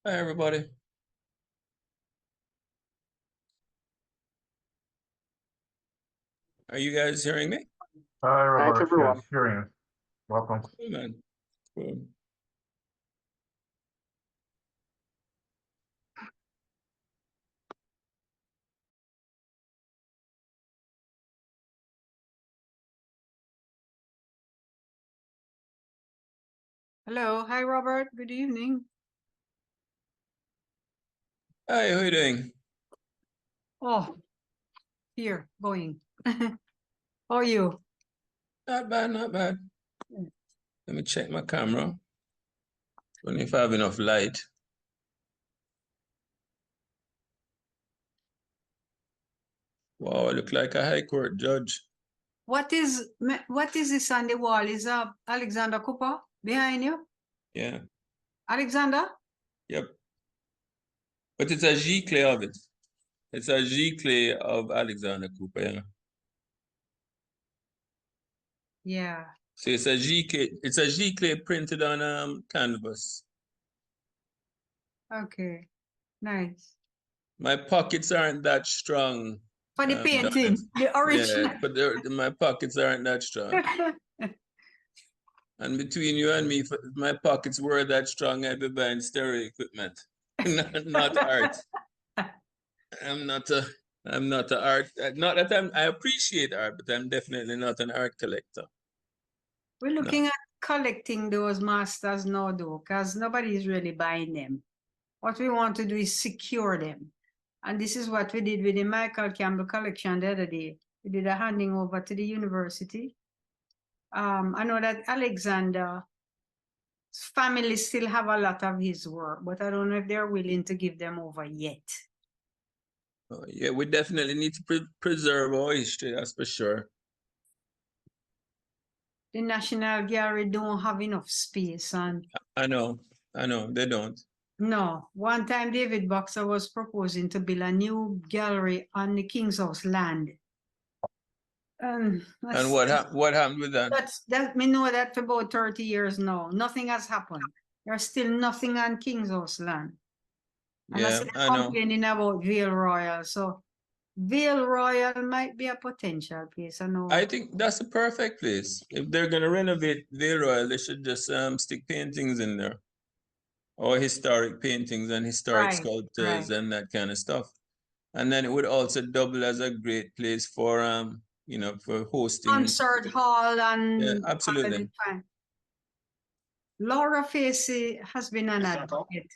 Hi, everybody. Are you guys hearing me? Hi, Robert. everyone. Yes, hearing you. Welcome. Cool, man. Cool. Hello. Hi, Robert. Good evening. Hi, how you doing? Oh, here, going. How are you? Not bad, not bad. Let me check my camera. Only if I have enough light. Wow, I look like a high court judge. What is this on the wall? Is Alexander Cooper behind you? Yeah, Alexander? yep. But it's a G clay of it. It's a G clay of Alexander Cooper, yeah. Yeah. So it's a G clay printed on canvas. Okay. Nice. My pockets aren't that strong. For the Donna. painting, the original. Yeah, but my pockets aren't that strong. And between you and me, if my pockets were that strong, I'd be buying stereo equipment, not art. I'm not a art. Not that I appreciate art, but I'm definitely not an art collector. We're looking at collecting those masters now, though, because nobody's really buying them. What we want to do is secure them. And this is what we did with the Michael Campbell collection the other day. We did a handing over to the university. I know that Alexander's family still have a lot of his work, but I don't know if they're willing to give them over yet. Yeah, we definitely need to preserve our history, that's for sure. The National Gallery don't have enough space. And I know, they don't. no, one time David Boxer was proposing to build a new gallery on the King's House land. And what happened with that? That we know that for about 30 years now. Nothing has happened. There's still nothing on King's House land. And Yeah, I know. complaining about Vale Royal. So Vale Royal might be a potential place. I know. I think that's a perfect place. If they're gonna renovate Vale Royal, they should just stick paintings in there, or historic paintings and historic sculptures and that kind of stuff. And then it would also double as a great place for for hosting Concert hall and yeah, absolutely. Laura Facey has been an advocate.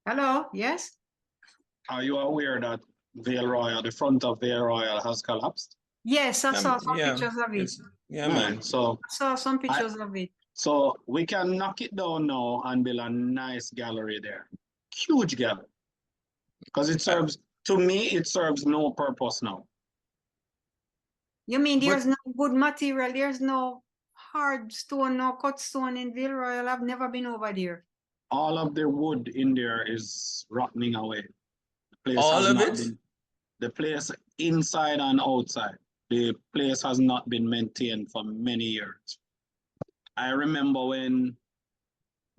Hello, yes? Are you aware that Vale Royal, the front of Vale Royal has collapsed? Yes, I saw some pictures of it. Yeah, man. So I saw some pictures of it. So we can knock it down now and build a nice gallery there. Huge gallery. Because it serves, to me, it serves no purpose now. You mean there's no good material? There's no hard stone, no cut stone in Vale Royal? I've never been over there. All of the wood in there is rotting away. The place all has of not it? Been, the place inside and outside. The place has not been maintained for many years. I remember when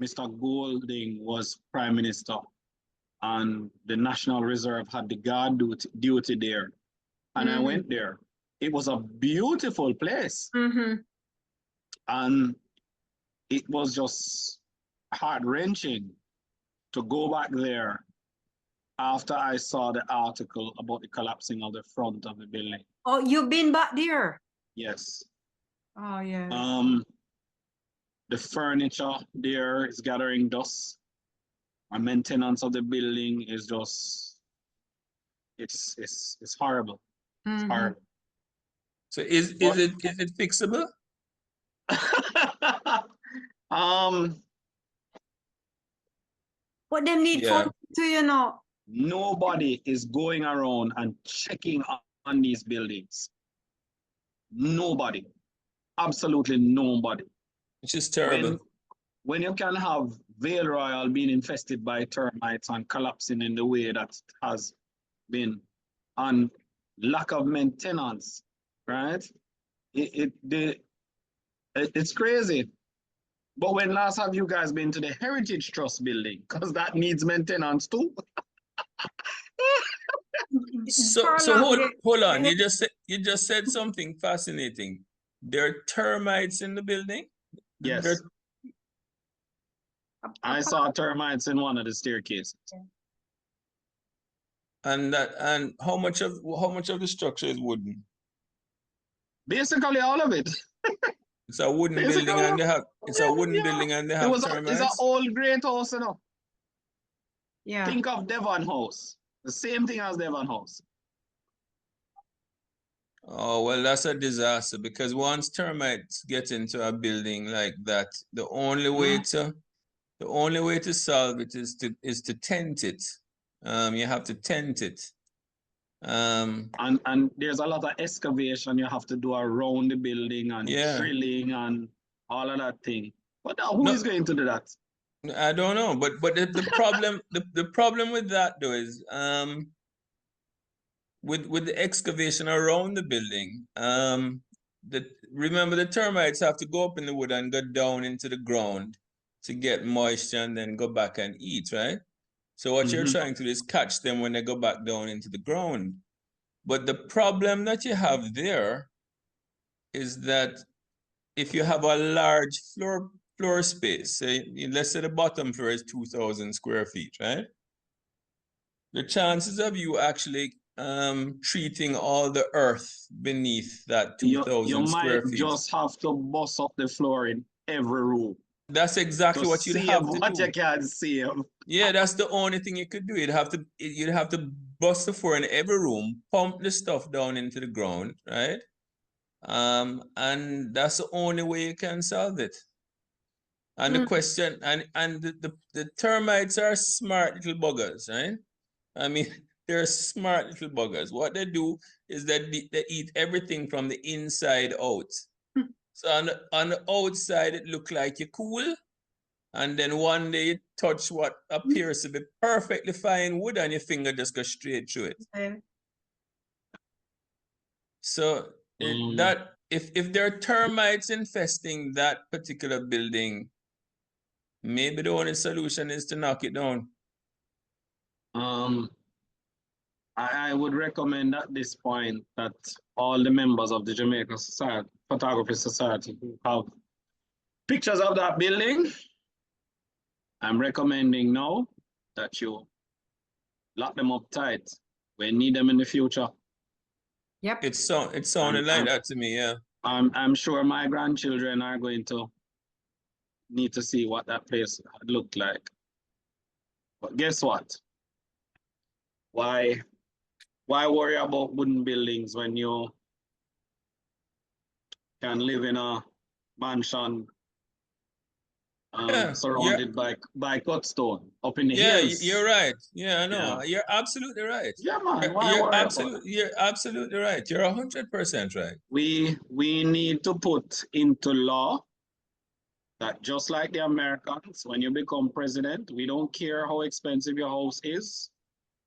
Mr. Golding was Prime Minister and the National Reserve had the guard duty there. And I went there. It was a beautiful place. And it was just heart-wrenching to go back there after I saw the article about the collapsing of the front of the building. Oh, you've been back there? Yes. Oh, yeah. The furniture there is gathering dust. And maintenance of the building is just, it's horrible. It's horrible. So is it fixable? What they need for to, nobody is going around and checking on these buildings. Nobody. Absolutely nobody. Which is terrible. When you can have Vale Royal being infested by termites and collapsing in the way that it has been, and lack of maintenance, right? It's crazy. But when last have you guys been to the Heritage Trust building? Because that needs maintenance too. So For so long, hold on. they- You just said something fascinating. There are termites in the building? Yes. There- I saw termites in one of the staircases. and how much of the structure is wooden? Basically all of it. It's a wooden Basically, building and they have yeah. building and they It have was it's an termites. old great house, you know. yeah. Think of Devon House. The same thing as Devon House. Oh, well, that's a disaster because once termites get into a building like that, the only way to solve it is to tent it. You have to tent it. And there's a lot of excavation you have to do around the building and Yeah. drilling and all of that thing. But now who No. is going to do that? I don't know, but the problem the problem with that though is with the excavation around the building, remember the termites have to go up in the wood and go down into the ground to get moisture and then go back and eat, right? So what you're trying to do is catch them when they go back down into the ground. But the problem that you have there is that if you have a large floor space, say let's say the bottom floor is 2,000 square feet, right? The chances of you actually treating all the earth beneath that You 2,000 square might feet. just have to bust up the floor in every room. That's exactly To what you'd save have to what do. you can save. Yeah, that's the only thing you could do. You'd have to bust the floor in every room, pump the stuff down into the ground, right? And that's the only way you can solve it. And the question, and the termites are smart little buggers, right? I mean, they're smart little buggers. What they do is that they eat everything from the inside out. So on the outside, it look like you're cool. And then one day you touch what appears to be perfectly fine wood and your finger just goes straight through it. Okay. So if there are termites infesting that particular building, maybe the only solution is to knock it down. I would recommend at this point that all the members of the Jamaica Society, Photography Society who have pictures of that building, I'm recommending now that you lock them up tight. We need them in the future. Yep. It sounded like that to me, yeah. I'm sure my grandchildren are going to need to see what that place looked like. But guess what? Why worry about wooden buildings when you can live in a mansion surrounded by cut stone up in the hills? You're right. Yeah, I know. Yeah. You're absolutely right. Yeah, man. Why worry about that? You're absolutely right. You're 100% right. We need to put into law that just like the Americans, when you become president, we don't care how expensive your house is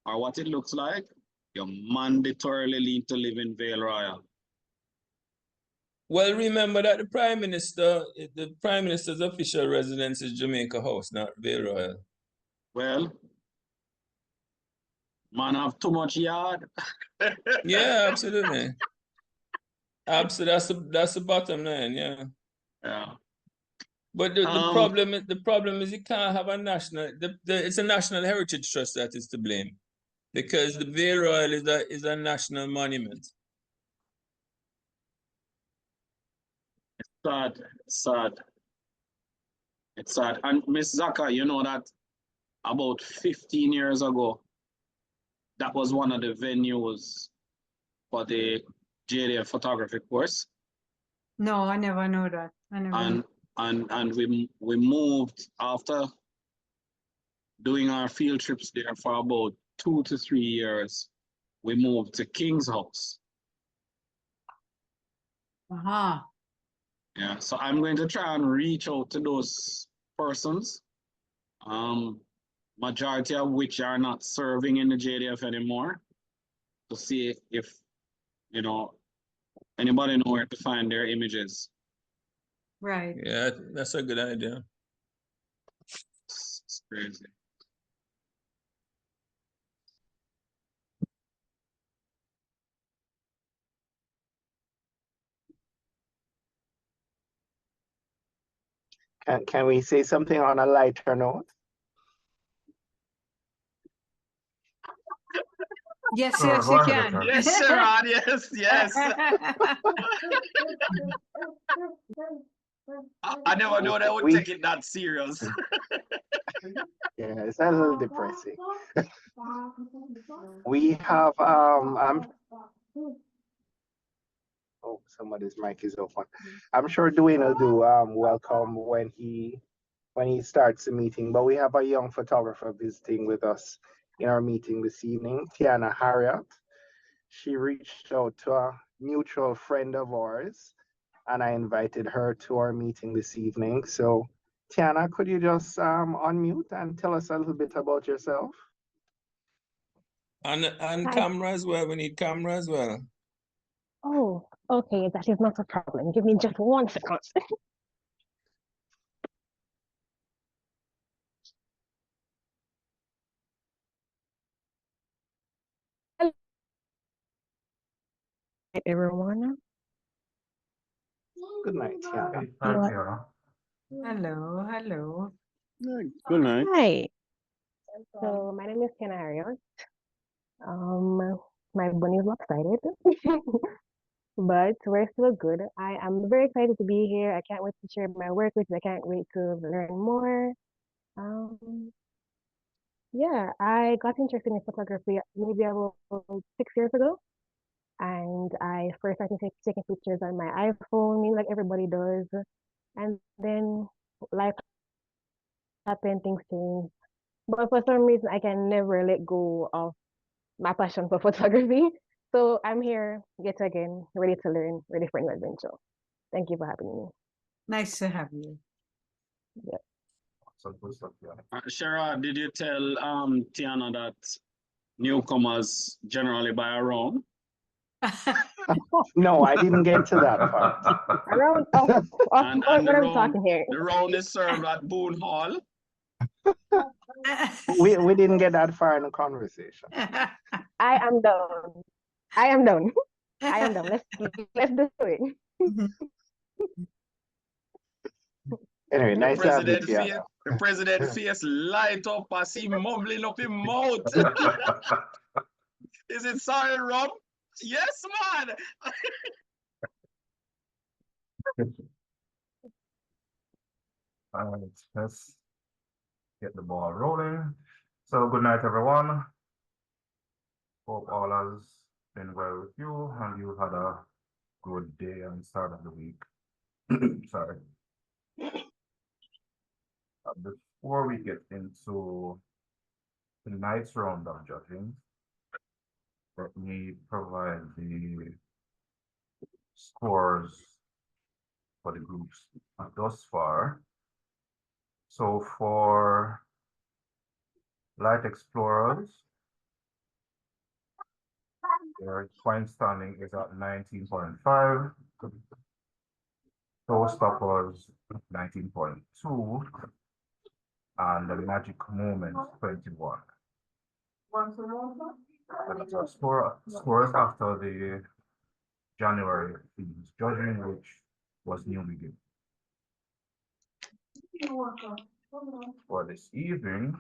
or what it looks like, you mandatorily need to live in Vale Royal. Well, remember that the prime minister's official residence is Jamaica House, not Vale Royal. Well, man have too much yard. Yeah, absolutely. Absolutely, that's the bottom line, yeah. Yeah. But the problem is you can't have a national. It's a national heritage trust that is to blame, because the Vale Royal is a national monument. Sad, sad. It's sad. And Miss Zaka, you know that about 15 years ago, that was one of the venues for the JDF photography course. No, I never know that. I never. And we moved after doing our field trips there for about 2 to 3 years. We moved to King's House. Yeah, so I'm going to try and reach out to those persons, majority of which are not serving in the JDF anymore, to see if, you know, anybody know where to find their images. Right. Yeah, that's a good idea. It's crazy. Can we say something on a lighter note? Yes, Sure, yes, go you ahead, can. Richard. Yes, Sherrod, yes, yes. I never knew they would take it that serious. Yeah, it's a little depressing. We have oh, somebody's mic is open. I'm sure Dwayne will do welcome when he starts the meeting, but we have a young photographer visiting with us in our meeting this evening, Tiana Harriott. She reached out to a mutual friend of ours, and I invited her to our meeting this evening. So, Tiana, could you just unmute and tell us a little bit about yourself? And Hi. camera as well. We need camera as well. Oh, okay, that is not a problem. Give me just 1 second. Hello, everyone. Good night, Tiana. Hi, What? Tiana. Hello, hello. Good night. Hi. So my name is Kenna Harriot. My bunny is lopsided, but we're still good. I am very excited to be here. I can't wait to share my work with you. I can't wait to learn more. Yeah, I got interested in photography maybe about 6 years ago. And I first started taking pictures on my iPhone, like everybody does. And then life happened, things changed. But for some reason, I can never let go of my passion for photography. So I'm here yet again, ready to learn, ready for a new adventure. Thank you for having me. Nice to have you. Yeah. So good stuff, yeah. Sherrod, did you tell Tiana that newcomers generally buy around? No, I didn't get to that part. Around, And what the are we round, talking here? the round is served at Boone Hall. We didn't get that far in the conversation. I am done. I am done. I am done. Let's do it. Anyway, nice to have you, The Tiana. president face light up as he mumbling up his mouth. Is it sorry, Rob? Yes, man. All right, let's get the ball rolling. So good night, everyone. Hope all has been well with you and you had a good day and start of the week. Sorry. Before we get into tonight's round of judging, let me provide the scores for the groups thus far. So for Light Explorers, their point standing is at 19.5. Showstoppers 19.2. And the Magic Moment 21. Scores after the January themes judging, which was New Beginning. For this evening,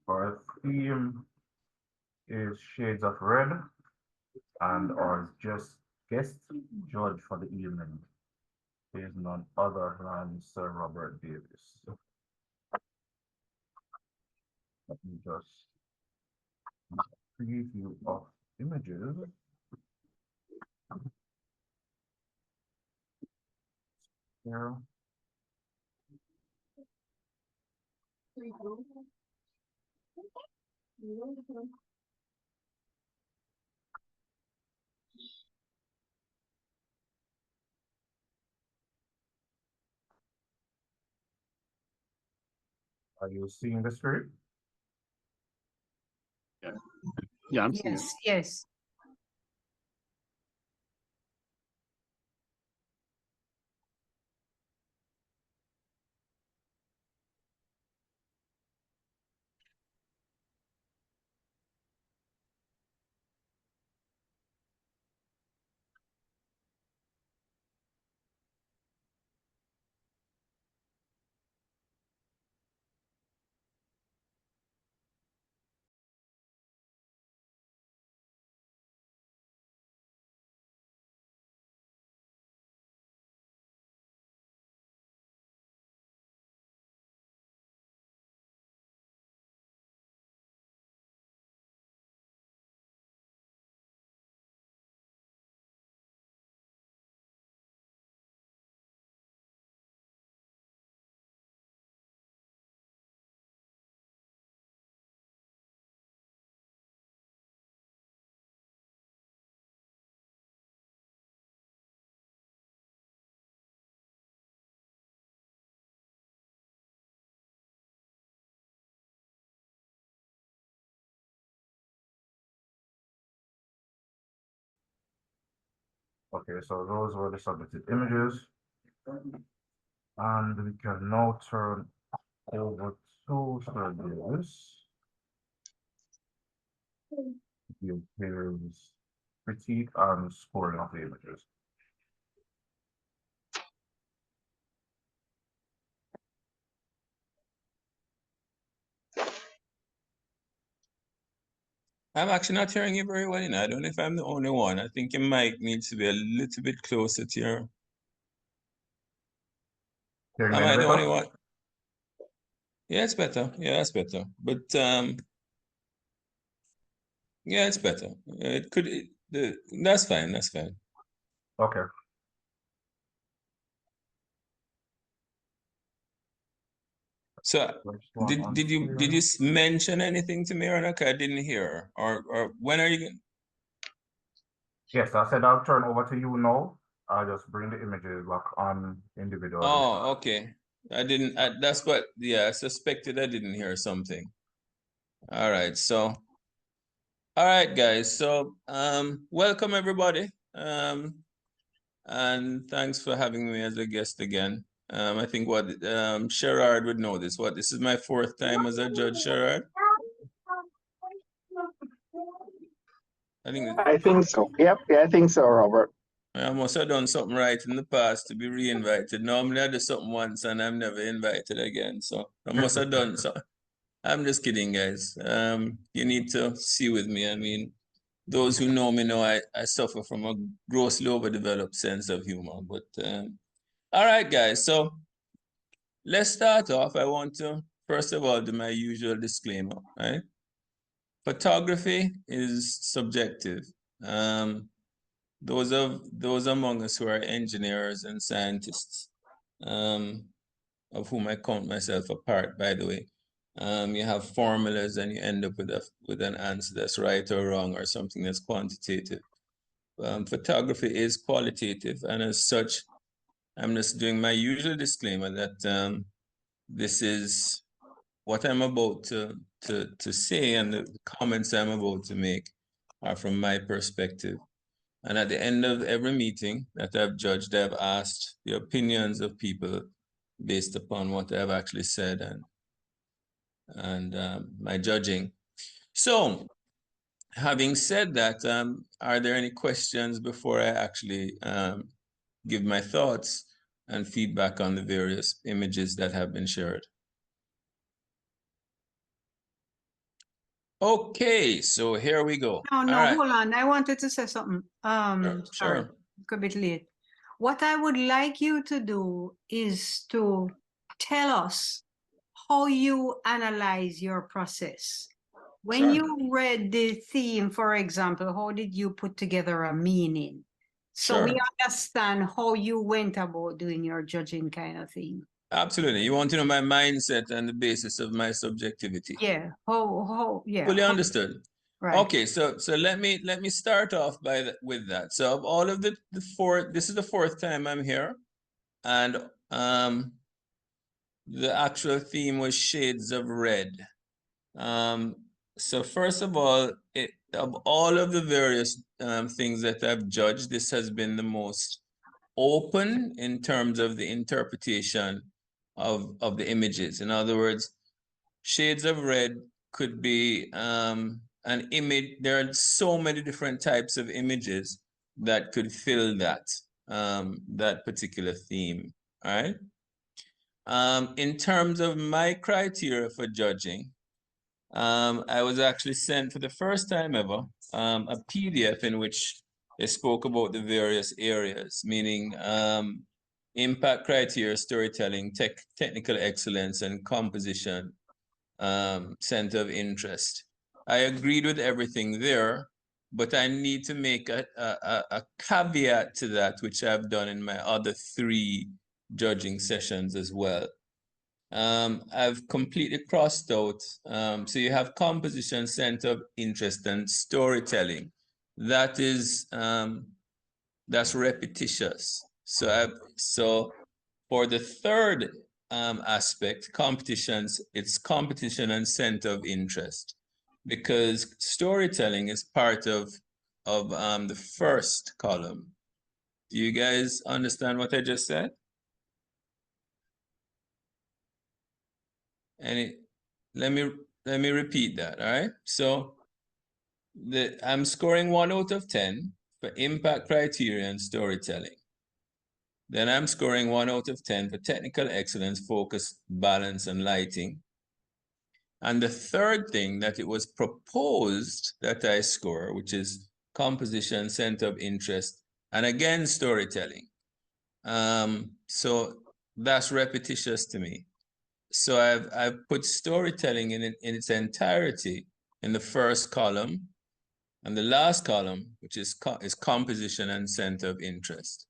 our theme is Shades of Red, and our guest judge for the evening is none other than Sir Robert Davis. Let me just preview of images. Here. Are you seeing the screen? Yeah, I'm seeing it. Yes, yes. Okay, so those were the submitted images. And we can now turn over to Sir Davis. Give his critique and scoring of the images. I'm actually not hearing you very well, you know. I don't know if I'm the only one. I think your mic needs to be a little bit closer to your. Hearing Am any I the only better? one? Yeah, it's better. Yeah, it's better. But yeah, it's better. It could. That's fine. That's fine. Okay. So First one on did you screen. mention anything to me or not? 'Cause I didn't hear. Or when are you going? Yes, I said I'll turn over to you now. I'll just bring the images back on individually. Oh, okay. I didn't. That's what. Yeah, I suspected I didn't hear something. All right. So, all right, guys. So, welcome everybody. And thanks for having me as a guest again. I think what Sherrard would know this. What, this is my 4th time as a judge, Sherrard? I think so. Yep, yeah, I think so, Robert. I must have done something right in the past to be re-invited. Normally I do something once and I'm never invited again. So I must have done so. I'm just kidding, guys. You need to see with me. I mean, those who know me know I suffer from a grossly overdeveloped sense of humor. But all right, guys. So let's start off. I want to, first of all, do my usual disclaimer, right? Photography is subjective. Those among us who are engineers and scientists, of whom I count myself a part, by the way, you have formulas and you end up with an answer that's right or wrong or something that's quantitative. Photography is qualitative, and as such, I'm just doing my usual disclaimer that this is what I'm about to say, and the comments I'm about to make are from my perspective. And at the end of every meeting that I've judged, I've asked the opinions of people based upon what I've actually said and my judging. So, having said that, are there any questions before I actually give my thoughts and feedback on the various images that have been shared? Okay, so here we go. No, All no, right. hold on. I wanted to say something. Sorry, Sure. a bit late. What I would like you to do is to tell us how you analyze your process. When Sure. you read the theme, for example, how did you put together a meaning? So we Sure. understand how you went about doing your judging kind of thing. Absolutely. You want to know my mindset and the basis of my subjectivity. Yeah. Yeah. Fully understood. Right. Okay, so let me start off with that. So of all of the 4, this is the 4th time I'm here, and the actual theme was shades of red. So first of all, of all of the various things that I've judged, this has been the most open in terms of the interpretation of the images. In other words, shades of red could be an image. There are so many different types of images that could fill that particular theme. All right. In terms of my criteria for judging, I was actually sent for the first time ever a PDF in which they spoke about the various areas, meaning impact criteria, storytelling, technical excellence, and composition, center of interest. I agreed with everything there, but I need to make a caveat to that, which I've done in my other 3 judging sessions as well. I've completely crossed out. So you have composition, center of interest, and storytelling. That is that's repetitious. So for the 3rd aspect, it's competition and center of interest, because storytelling is part of the 1st column. Do you guys understand what I just said? And let me repeat that, all right? So I'm scoring 1 out of 10 for impact criteria and storytelling. Then I'm scoring 1 out of 10 for technical excellence, focus, balance, and lighting. And the third thing that it was proposed that I score, which is composition, center of interest, and again, storytelling. So that's repetitious to me. So I've put storytelling in its entirety in the first column, and the last column, which is composition and center of interest.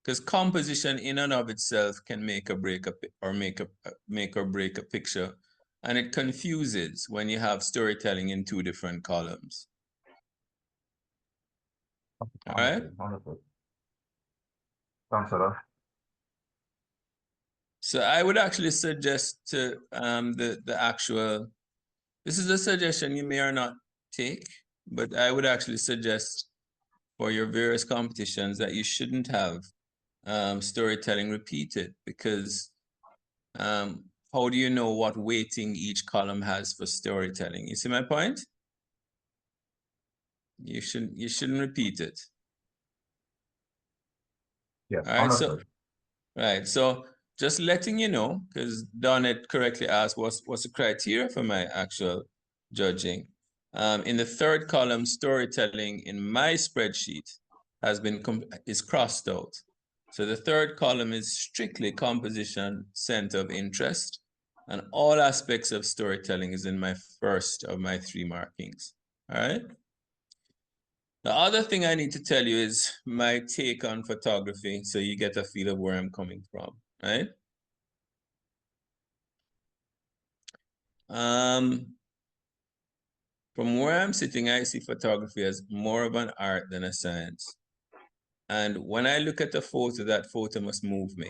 Because composition in and of itself can make or break a picture, and it confuses when you have storytelling in 2 different columns. All right. Wonderful. Thanks for that. So I would actually suggest to the actual. This is a suggestion you may or not take, but I would actually suggest for your various competitions that you shouldn't have storytelling repeated, because how do you know what weighting each column has for storytelling? You see my point? You shouldn't repeat it. Yes, All right, understood. so just letting you know, because Donnet correctly asked what's the criteria for my actual judging. In the third column, storytelling in my spreadsheet is crossed out. So the third column is strictly composition, center of interest, and all aspects of storytelling is in my first of my 3 markings. All right. The other thing I need to tell you is my take on photography, so you get a feel of where I'm coming from, right? From where I'm sitting, I see photography as more of an art than a science. And when I look at a photo, that photo must move me.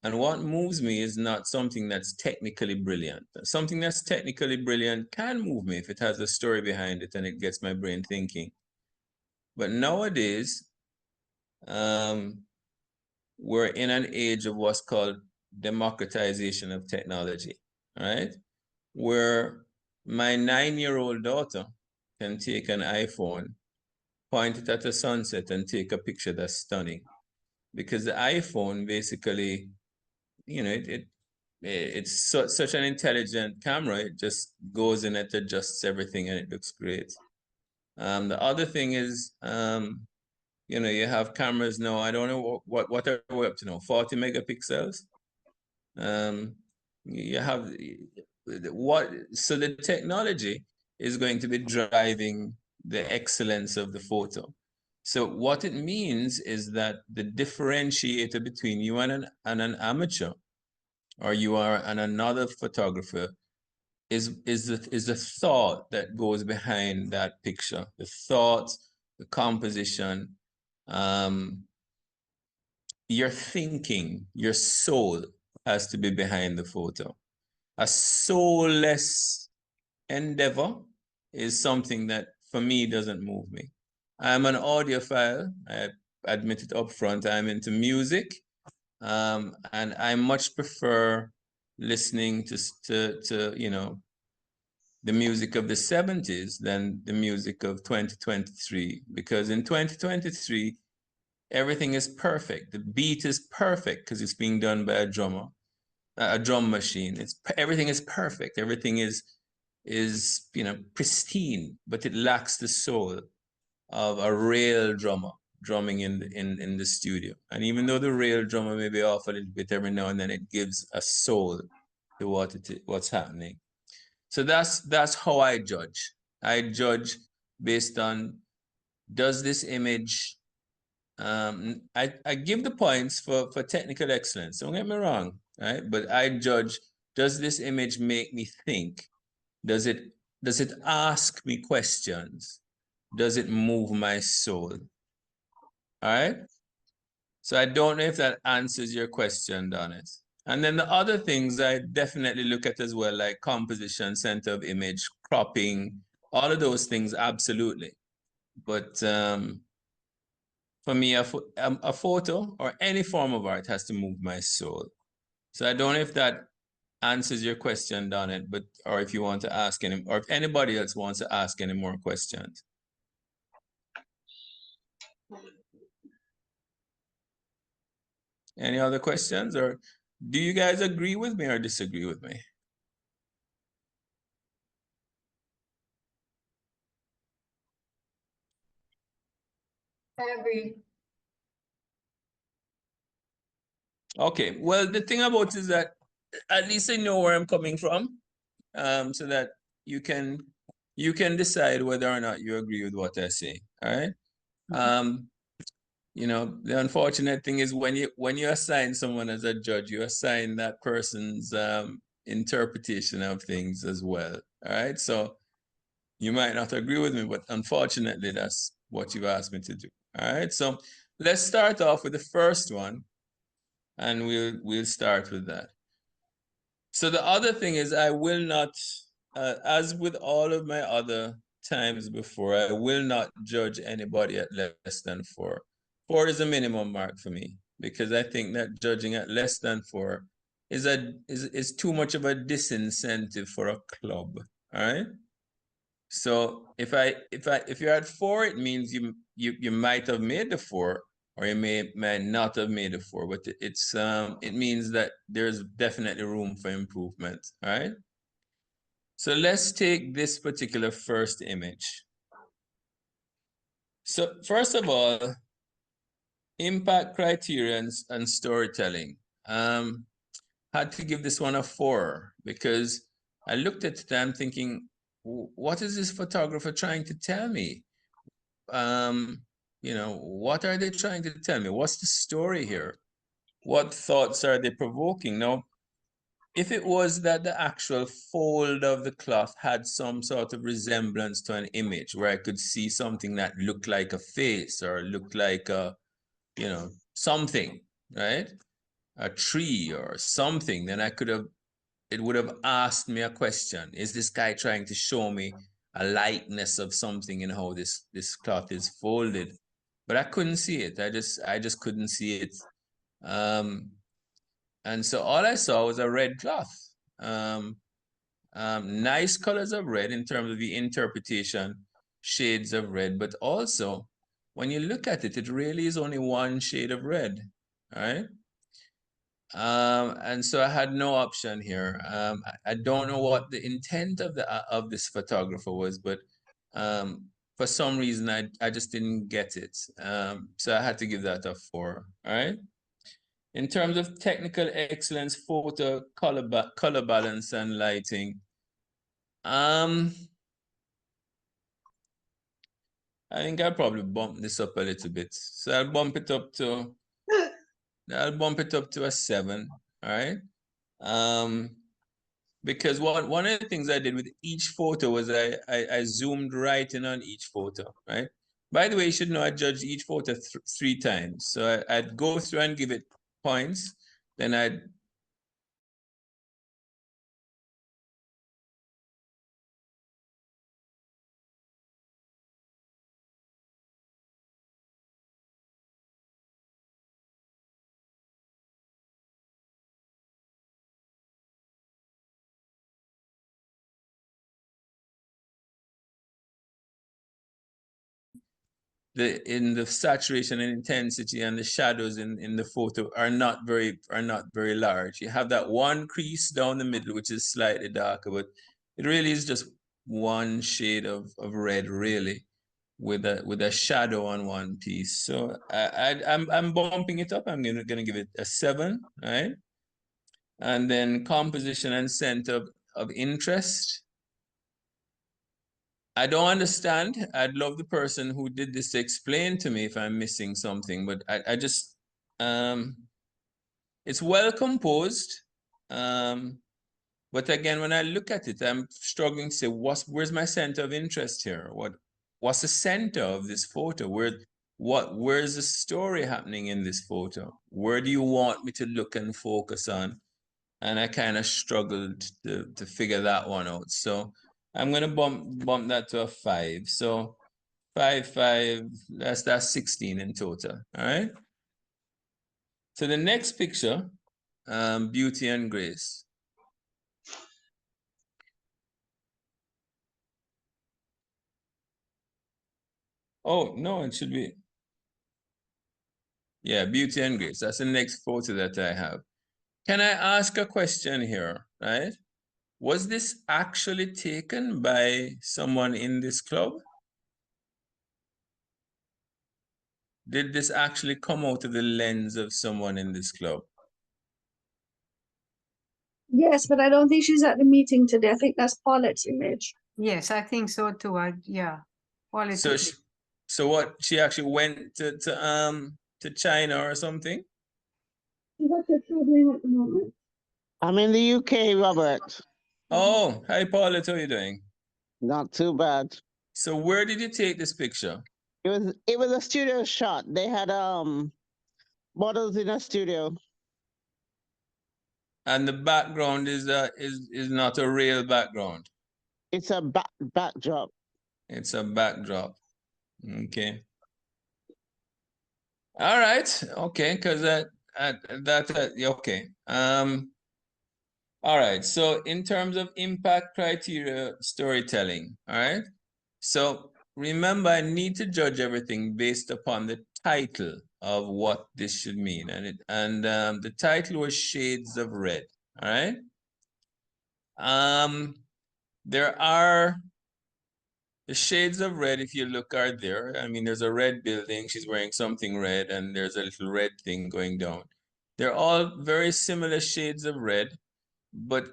And what moves me is not something that's technically brilliant. Something that's technically brilliant can move me if it has a story behind it and it gets my brain thinking. But nowadays, we're in an age of what's called democratization of technology, right? Where my 9-year-old daughter can take an iPhone, point it at a sunset, and take a picture that's stunning. Because the iPhone basically, you know, it's such an intelligent camera. It just goes in, it adjusts everything, and it looks great. The other thing is, you know, you have cameras now. I don't know what are we up to now, 40 megapixels. You have so the technology is going to be driving the excellence of the photo. So what it means is that the differentiator between you and an amateur, or you are and another photographer, is the thought that goes behind that picture, the thought, the composition, your thinking, your soul has to be behind the photo. A soulless endeavor is something that for me doesn't move me. I'm an audiophile. I admit it up front. I'm into music, and I much prefer listening to you know, the music of the 70s than the music of 2023, because in 2023 everything is perfect. The beat is perfect because it's being done by a drummer, a drum machine. Everything is perfect. Everything is you know, pristine, but it lacks the soul of a real drummer drumming in the studio. And even though the real drummer may be off a little bit every now and then, it gives a soul to what's happening. So that's how I judge. I judge based on, does this image, I give the points for technical excellence, don't get me wrong, right? But I judge, does this image make me think? Does it ask me questions? Does it move my soul? All right. So I don't know if that answers your question, Donis. And then the other things I definitely look at as well, like composition, center of image, cropping, all of those things, absolutely. But for for me, a photo or any form of art has to move my soul. So I don't know if that answers your question, Donnet, but or if you want to ask any, or if anybody else wants to ask any more questions. Any other questions, or do you guys agree with me or disagree with me? I agree. Okay, well, the thing about it is that at least I know where I'm coming from, so that you can decide whether or not you agree with what I say. All right. You know, the unfortunate thing is when you assign someone as a judge, you assign that person's interpretation of things as well. All right. So you might not agree with me, but unfortunately, that's what you've asked me to do. All right. So let's start off with the first one, and we'll start with that. So the other thing is, I will not, as with all of my other times before, I will not judge anybody at less than 4. 4 is a minimum mark for me, because I think that judging at less than 4 is too much of a disincentive for a club. All right. So if you're at 4, it means you might have made the 4, or you might not have made the 4, but it means that there's definitely room for improvement. All right. So let's take this particular first image. So first of all, impact criteria and storytelling. Had to give this one a 4 because I looked at it and I'm thinking, what is this photographer trying to tell me? You know, what are they trying to tell me? What's the story here? What thoughts are they provoking? Now, if it was that the actual fold of the cloth had some sort of resemblance to an image where I could see something that looked like a face or looked like a, you know, something, right? A tree or something, then it would have asked me a question. Is this guy trying to show me a likeness of something in how this cloth is folded? But I couldn't see it. I just couldn't see it. And so all I saw was a red cloth. Nice colors of red in terms of the interpretation, shades of red, but also when you look at it, it really is only one shade of red, all right? And so I had no option here. I don't know what the intent of this photographer was, but for some reason I just didn't get it. So I had to give that a 4. All right. In terms of technical excellence, photo, color balance, and lighting, I think I'll probably bump this up a little bit. So I'll bump it up to a 7. All right. Because one of the things I did with each photo was I zoomed right in on each photo, right? By the way, you should know I judged each photo 3 times. So I'd go through and give it points, then I'd in the saturation and intensity and the shadows in the photo are not very large. You have that one crease down the middle, which is slightly darker, but it really is just one shade of red, really, with a shadow on one piece. So I'm bumping it up. I'm gonna give it a 7, right? And then composition and center of interest. I don't understand. I'd love the person who did this to explain to me if I'm missing something, but I just, it's well composed. But again, when I look at it, I'm struggling to say, where's my center of interest here? What's the center of this photo? Where's the story happening in this photo? Where do you want me to look and focus on? And I kind of struggled to figure that one out. So I'm gonna bump that to a 5. So 5, that's 16 in total. All right. So the next picture, Beauty and Grace. Oh, no, it should be. Yeah, Beauty and Grace. That's the next photo that I have. Can I ask a question here, right? Was this actually taken by someone in this club? Did this actually come out of the lens of someone in this club? Yes, but I don't think she's at the meeting today. I think that's Paulette's image. Yes, I think so too. Yeah. So so what, she actually went to China or something? She's actually traveling at the moment. I'm in the UK, Robert. Oh, hi Paulette, how are you doing? Not too bad. So where did you take this picture? It was a studio shot. They had models in a studio. And the background is not a real background. It's a backdrop. It's a backdrop. Okay. All right. Okay, because okay. All right. So in terms of impact criteria storytelling, all right. So remember, I need to judge everything based upon the title of what this should mean, and the title was Shades of Red. All right. There are the shades of red, if you look, are there. I mean, there's a red building, she's wearing something red, and there's a little red thing going down. They're all very similar shades of red, but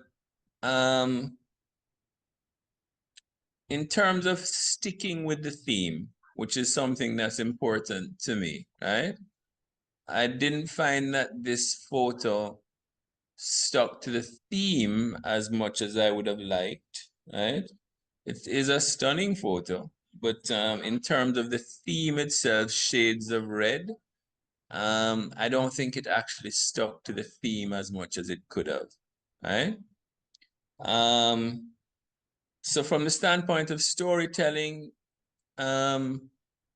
in terms of sticking with the theme, which is something that's important to me, right? I didn't find that this photo stuck to the theme as much as I would have liked, right? It is a stunning photo, but in terms of the theme itself, shades of red, I don't think it actually stuck to the theme as much as it could have, right? So from the standpoint of storytelling, I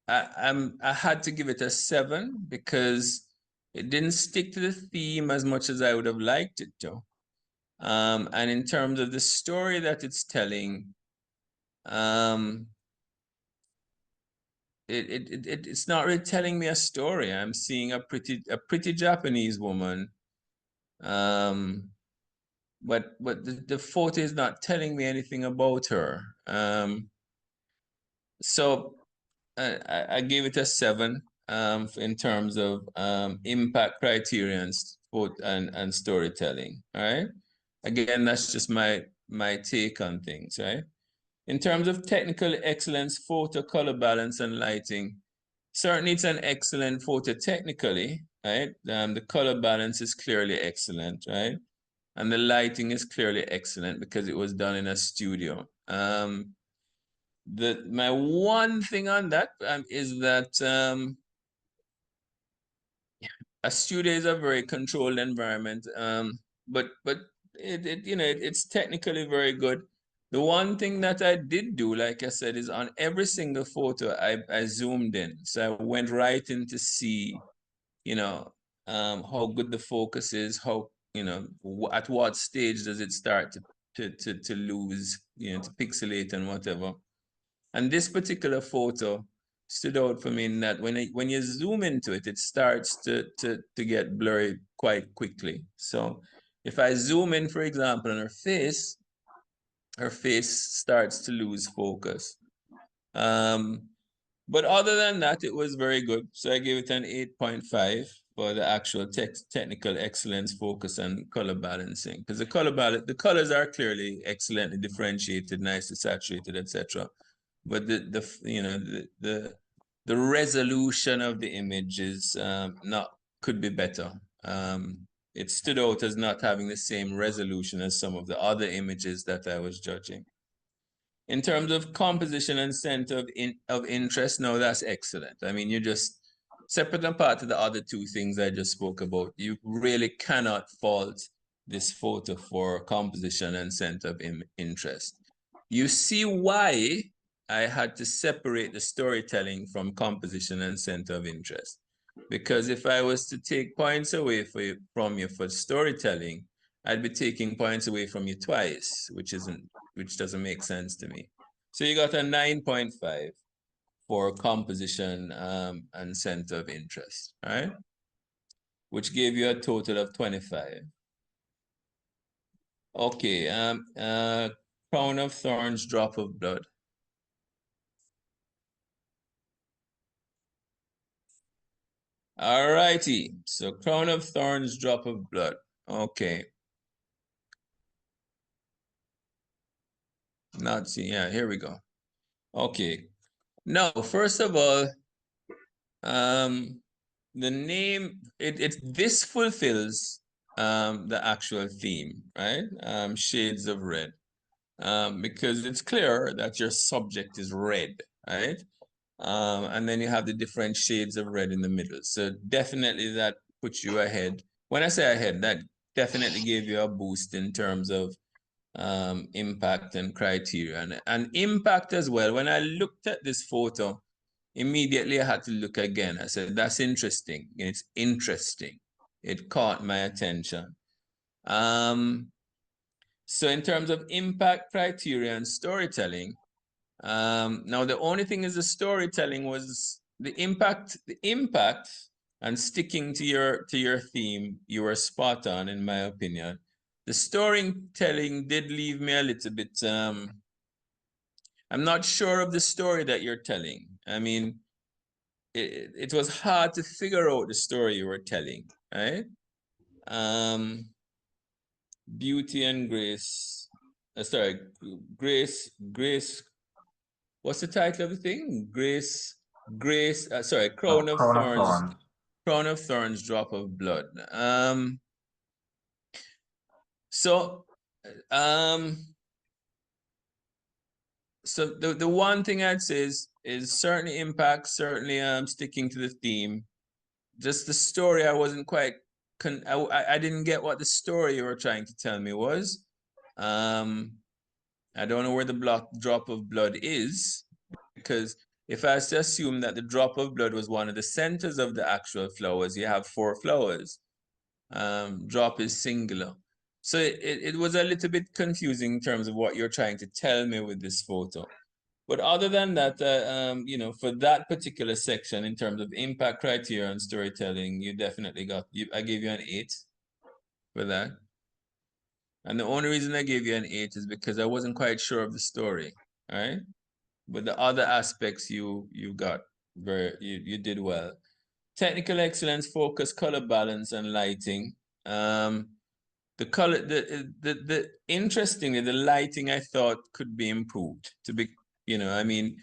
had to give it a 7 because it didn't stick to the theme as much as I would have liked it to. And in terms of the story that it's telling, it's not really telling me a story. I'm seeing a pretty Japanese woman, but the photo is not telling me anything about her. So I gave it a 7 in terms of impact criterion and storytelling. All right. Again, that's just my take on things, right? In terms of technical excellence, photo, color balance, and lighting, certainly it's an excellent photo technically, right? The color balance is clearly excellent, right? And the lighting is clearly excellent because it was done in a studio. My one thing on that is that a studio is a very controlled environment, but it's technically very good. The one thing that I did do, like I said, is on every single photo I zoomed in, so I went right in to see, how good the focus is, how at what stage does it start to lose, to pixelate and whatever. And this particular photo stood out for me in that when you zoom into it, it starts to get blurry quite quickly. So if I zoom in, for example, on her face starts to lose focus. But other than that, it was very good. So I gave it an 8.5 for the actual technical excellence, focus, and color balancing. Because the colors are clearly excellently differentiated, nicely saturated, etc. But the resolution of the image is could be better. It stood out as not having the same resolution as some of the other images that I was judging. In terms of composition and center of interest, no, that's excellent. I mean, you just separate and apart to the other two things I just spoke about. You really cannot fault this photo for composition and center of interest. You see why I had to separate the storytelling from composition and center of interest. Because if I was to take points away from you for storytelling, I'd be taking points away from you twice, which doesn't make sense to me. So you got a 9.5 for composition and center of interest, right? Which gave you a total of 25. Okay, crown of thorns, drop of blood. All righty, so crown of thorns, drop of blood. Okay. Not see, yeah, here we go. Okay. Now, first of all, the name, this fulfills the actual theme, right? Shades of red. Because it's clear that your subject is red, right? And then you have the different shades of red in the middle. So definitely that puts you ahead. When I say ahead, that definitely gave you a boost in terms of impact and criteria. And impact as well. When I looked at this photo, immediately I had to look again. I said, that's interesting. It's interesting. It caught my attention. So in terms of impact criteria and storytelling, now the only thing is the storytelling was the impact and sticking to your theme, you were spot on in my opinion. The storytelling did leave me a little bit, I'm not sure of the story that you're telling. I mean, it was hard to figure out the story you were telling, right? Beauty and grace, sorry, grace, what's the title of the thing? Sorry, crown of thorns. Crown of thorns, drop of blood. So the one thing I'd say is certainly impact, certainly sticking to the theme. Just the story, I wasn't quite, I didn't get what the story you were trying to tell me was. I don't know where the drop of blood is, because if I was to assume that the drop of blood was one of the centers of the actual flowers, you have 4 flowers. Drop is singular. So it was a little bit confusing in terms of what you're trying to tell me with this photo. But other than that, you know, for that particular section, in terms of impact criteria and storytelling, you definitely I gave you an 8 for that. And the only reason I gave you an 8 is because I wasn't quite sure of the story, all right? But the other aspects you got you did well. Technical excellence, focus, color balance, and lighting. The color, interestingly, the lighting I thought could be improved to be, you know, I mean,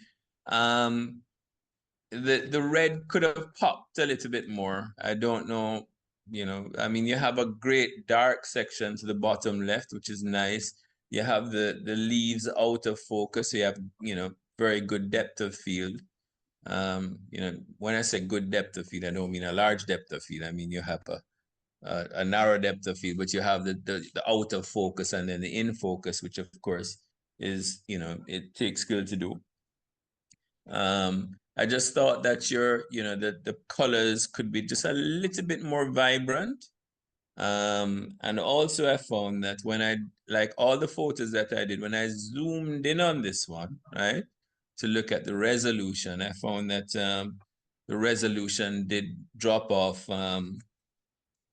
the red could have popped a little bit more. I don't know, you know, I mean, you have a great dark section to the bottom left, which is nice. You have the leaves out of focus, so you have, you know, very good depth of field. You know, when I say good depth of field, I don't mean a large depth of field. I mean, you have a narrow depth of field, but you have the out of focus and then the in focus, which of course is, you know, it takes skill to do. I just thought that you know, the colors could be just a little bit more vibrant. And also I found that when like all the photos that I did, when I zoomed in on this one, right, to look at the resolution, I found that the resolution did drop off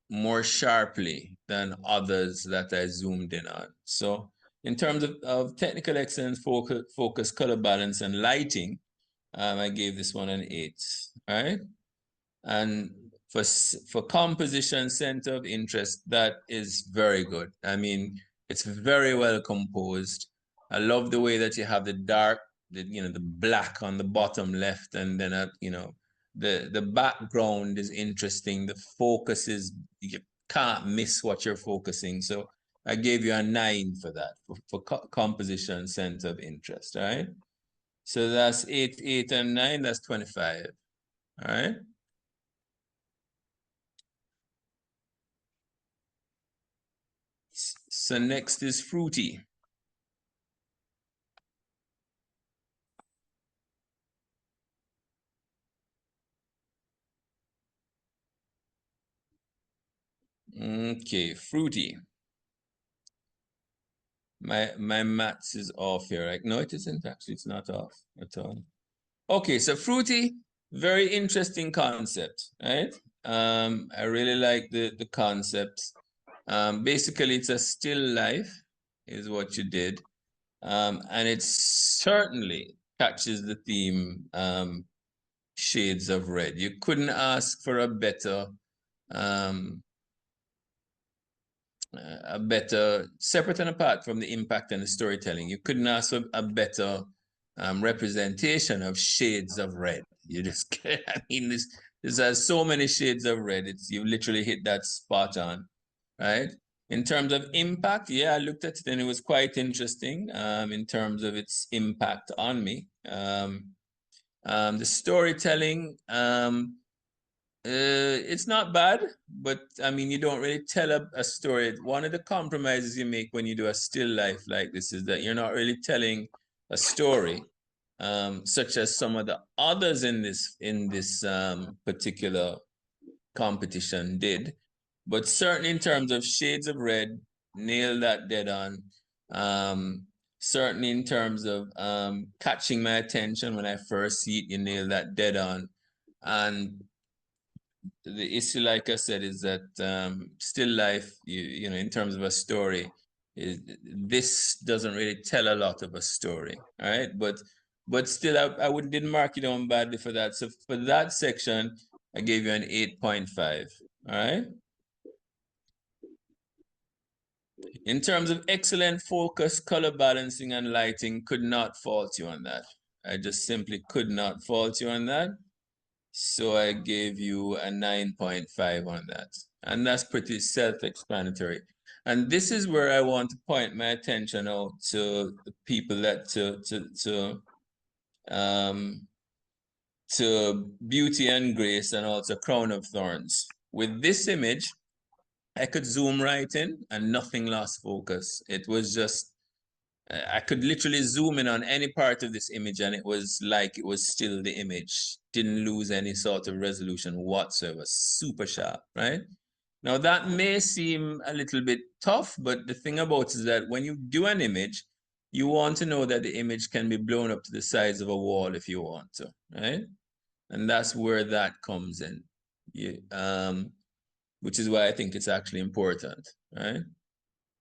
more sharply than others that I zoomed in on. So in terms of technical excellence, focus, color balance, and lighting, I gave this one an 8, all right? And for composition, center of interest, that is very good. I mean, it's very well composed. I love the way that you have the dark, you know, the black on the bottom left, and then you know, the background is interesting. The focus is, you can't miss what you're focusing. So I gave you a 9 for that, for composition, center of interest, all right? So that's 8, 8, and 9, that's 25, all right? So next is fruity. Okay, fruity. My maths is off here, right? No, it isn't actually. It's not off at all. Okay, so fruity, very interesting concept, right? I really like the concept. Basically, it's a still life, is what you did. And it certainly catches the theme, shades of red. You couldn't ask for a better separate and apart from the impact and the storytelling. You couldn't ask for a better representation of shades of red. You just, I mean, this has so many shades of red. You literally hit that spot on, right? In terms of impact, yeah, I looked at it and it was quite interesting in terms of its impact on me. The storytelling, it's not bad, but I mean, you don't really tell a story. One of the compromises you make when you do a still life like this is that you're not really telling a story, such as some of the others in this particular competition did. But certainly in terms of shades of red, nailed that dead on. Certainly in terms of catching my attention when I first see it, you nailed that dead on. And the issue, like I said, is that still life, you know, in terms of a story, this doesn't really tell a lot of a story, all right? But still, I didn't mark it down badly for that. So for that section, I gave you an 8.5, all right? In terms of excellent focus, color balancing, and lighting, could not fault you on that. I just simply could not fault you on that. So I gave you a 9.5 on that. And that's pretty self-explanatory. And this is where I want to point my attention out to the people that to Beauty and Grace and also Crown of Thorns. With this image, I could zoom right in and nothing lost focus. It was just, I could literally zoom in on any part of this image and it was like it was still the image. Didn't lose any sort of resolution whatsoever. Super sharp, right? Now that may seem a little bit tough, but the thing about it is that when you do an image, you want to know that the image can be blown up to the size of a wall if you want to, right? And that's where that comes in. Which is why I think it's actually important, right?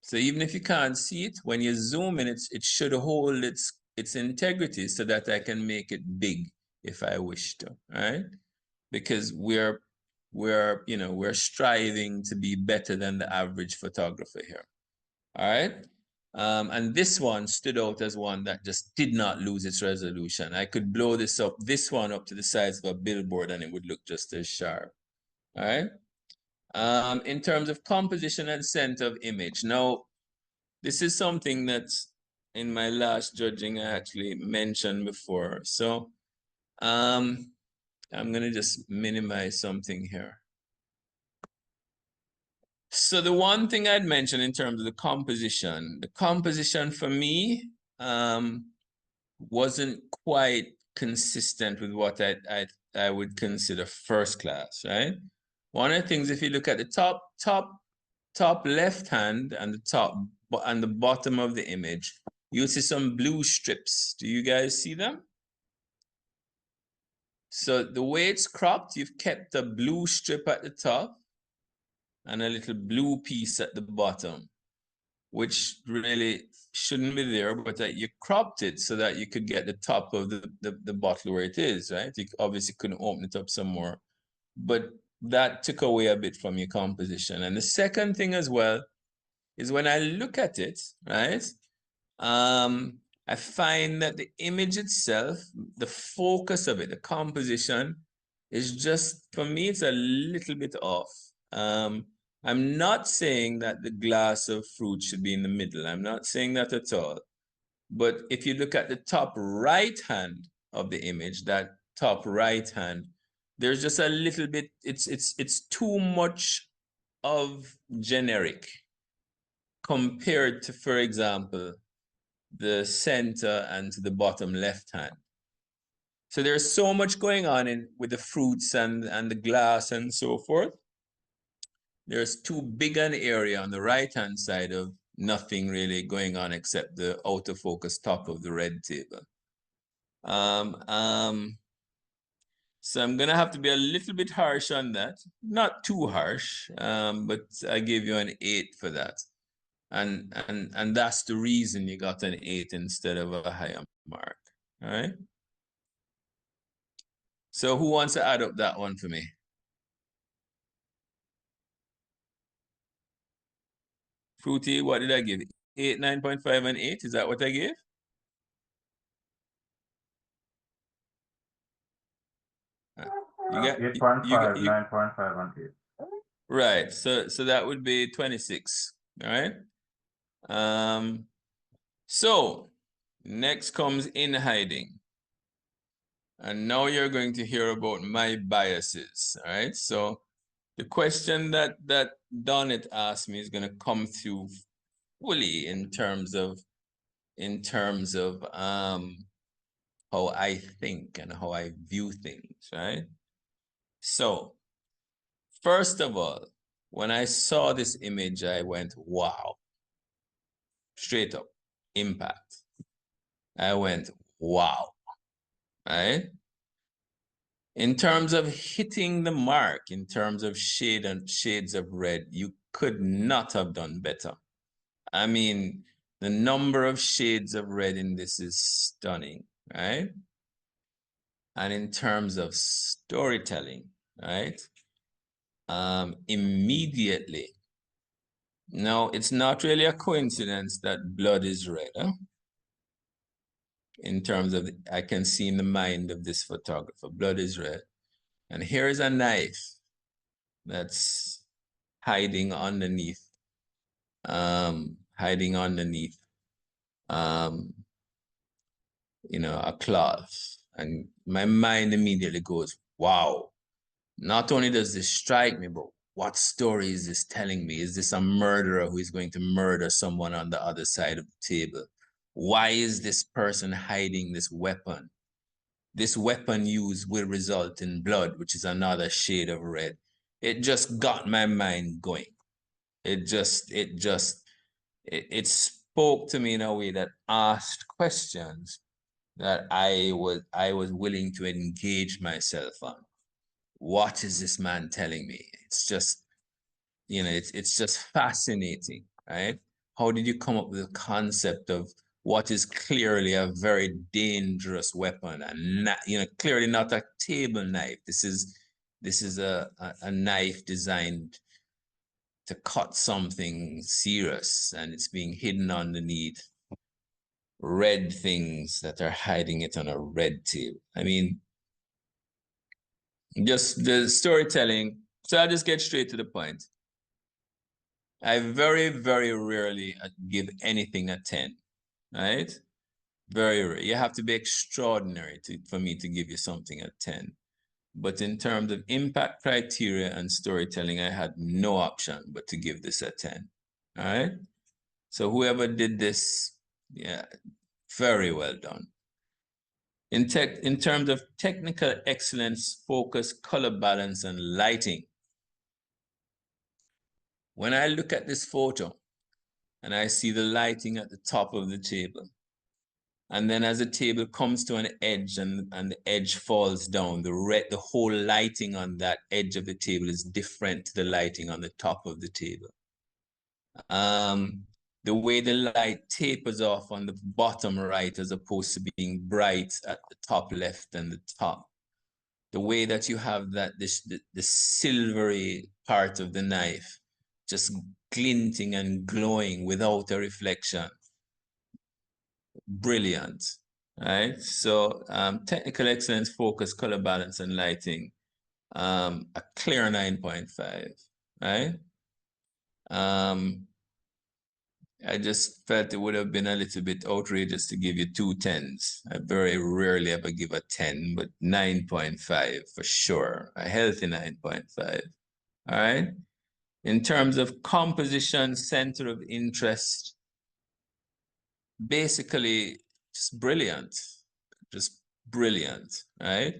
So even if you can't see it, when you zoom in, it should hold its integrity so that I can make it big if I wish to, right? Because we're striving to be better than the average photographer here, all right? And this one stood out as one that just did not lose its resolution. I could blow this one up to the size of a billboard and it would look just as sharp, all right? In terms of composition and center of image. Now, this is something that's in my last judging I actually mentioned before. So I'm gonna just minimize something here. So the one thing I'd mention in terms of the composition for me wasn't quite consistent with what I would consider first class, right? One of the things, if you look at the top left hand and the bottom of the image, you'll see some blue strips. Do you guys see them? So the way it's cropped, you've kept a blue strip at the top and a little blue piece at the bottom, which really shouldn't be there, but that you cropped it so that you could get the top of the bottle where it is, right? You obviously couldn't open it up some more, but that took away a bit from your composition. And the second thing as well is when I look at it, right? I find that the image itself, the focus of it, the composition is just, for me, it's a little bit off. I'm not saying that the glass of fruit should be in the middle. I'm not saying that at all. But if you look at the top right hand of the image, that top right hand, there's just a little bit, it's too much of generic compared to, for example, the center and to the bottom left hand. So there's so much going on with the fruits and the glass and so forth there's too big an area on the right-hand side of nothing really going on except the outer focus top of the red table. So I'm gonna have to be a little bit harsh on that. Not too harsh, but I gave you an 8 for that. And that's the reason you got an 8 instead of a higher mark. All right. So who wants to add up that one for me? Fruity, what did I give? 8, 9.5, and 8. Is that what I gave? You got 8.5, 9.5, and 8. Right. So that would be 26. All right. So next comes in hiding. And now you're going to hear about my biases. All right. So the question that Donnet asked me is going to come through fully in terms of how I think and how I view things, right? So first of all, when I saw this image, I went, wow. Straight up, impact. I went, wow, right? In terms of hitting the mark, in terms of shade and shades of red, you could not have done better. I mean, the number of shades of red in this is stunning, right? And in terms of storytelling, right? Immediately. Now, it's not really a coincidence that blood is red, huh? In terms of, I can see in the mind of this photographer, blood is red. And here is a knife that's hiding underneath, you know, a cloth. And my mind immediately goes, wow, not only does this strike me, but what story is this telling me? Is this a murderer who is going to murder someone on the other side of the table? Why is this person hiding this weapon? This weapon used will result in blood, which is another shade of red. It just got my mind going. It spoke to me in a way that asked questions that I was willing to engage myself on. What is this man telling me? It's just, you know, it's just fascinating, right? How did you come up with the concept of what is clearly a very dangerous weapon and not, you know, clearly not a table knife. This is a knife designed to cut something serious, and it's being hidden underneath red things that are hiding it on a red table. I mean, just the storytelling. So I'll just get straight to the point. I very, very rarely give anything a 10, right? Very rare. You have to be extraordinary for me to give you something at 10. But in terms of impact criteria and storytelling, I had no option but to give this a 10. All right? So whoever did this, yeah, very well done. In terms of technical excellence, focus, color balance, and lighting, when I look at this photo and I see the lighting at the top of the table, and then as the table comes to an edge and the edge falls down, the whole lighting on that edge of the table is different to the lighting on the top of the table. The way the light tapers off on the bottom right as opposed to being bright at the top left and the top. The way that you have that the silvery part of the knife just glinting and glowing without a reflection. Brilliant, right? So technical excellence, focus, color balance, and lighting, a clear 9.5, right? I just felt it would have been a little bit outrageous to give you 2 10s. I very rarely ever give a 10, but 9.5 for sure, a healthy 9.5, all right? In terms of composition, center of interest, basically just brilliant, right?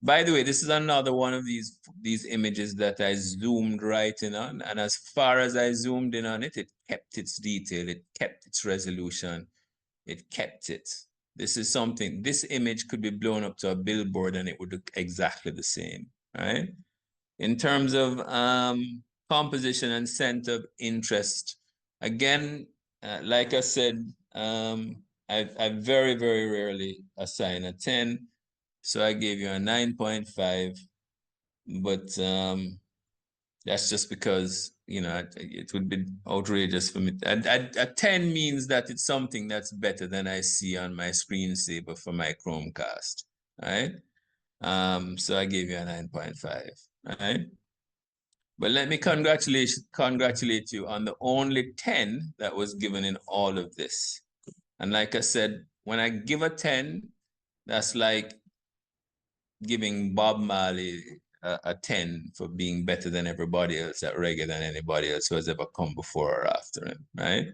By the way, this is another one of these images that I zoomed right in on, and as far as I zoomed in on it, it kept its detail, it kept its resolution, it kept it. This is something, this image could be blown up to a billboard and it would look exactly the same, right? In terms of composition and center of interest, again, like I said, I very, very rarely assign a 10. So I gave you a 9.5, but that's just because, you know, it would be outrageous for me. A 10 means that it's something that's better than I see on my screensaver for my Chromecast, right? So I gave you a 9.5, right? But let me congratulate you on the only 10 that was given in all of this. And like I said, when I give a 10, that's like giving Bob Marley a 10 for being better than everybody else at reggae than anybody else who has ever come before or after him, right?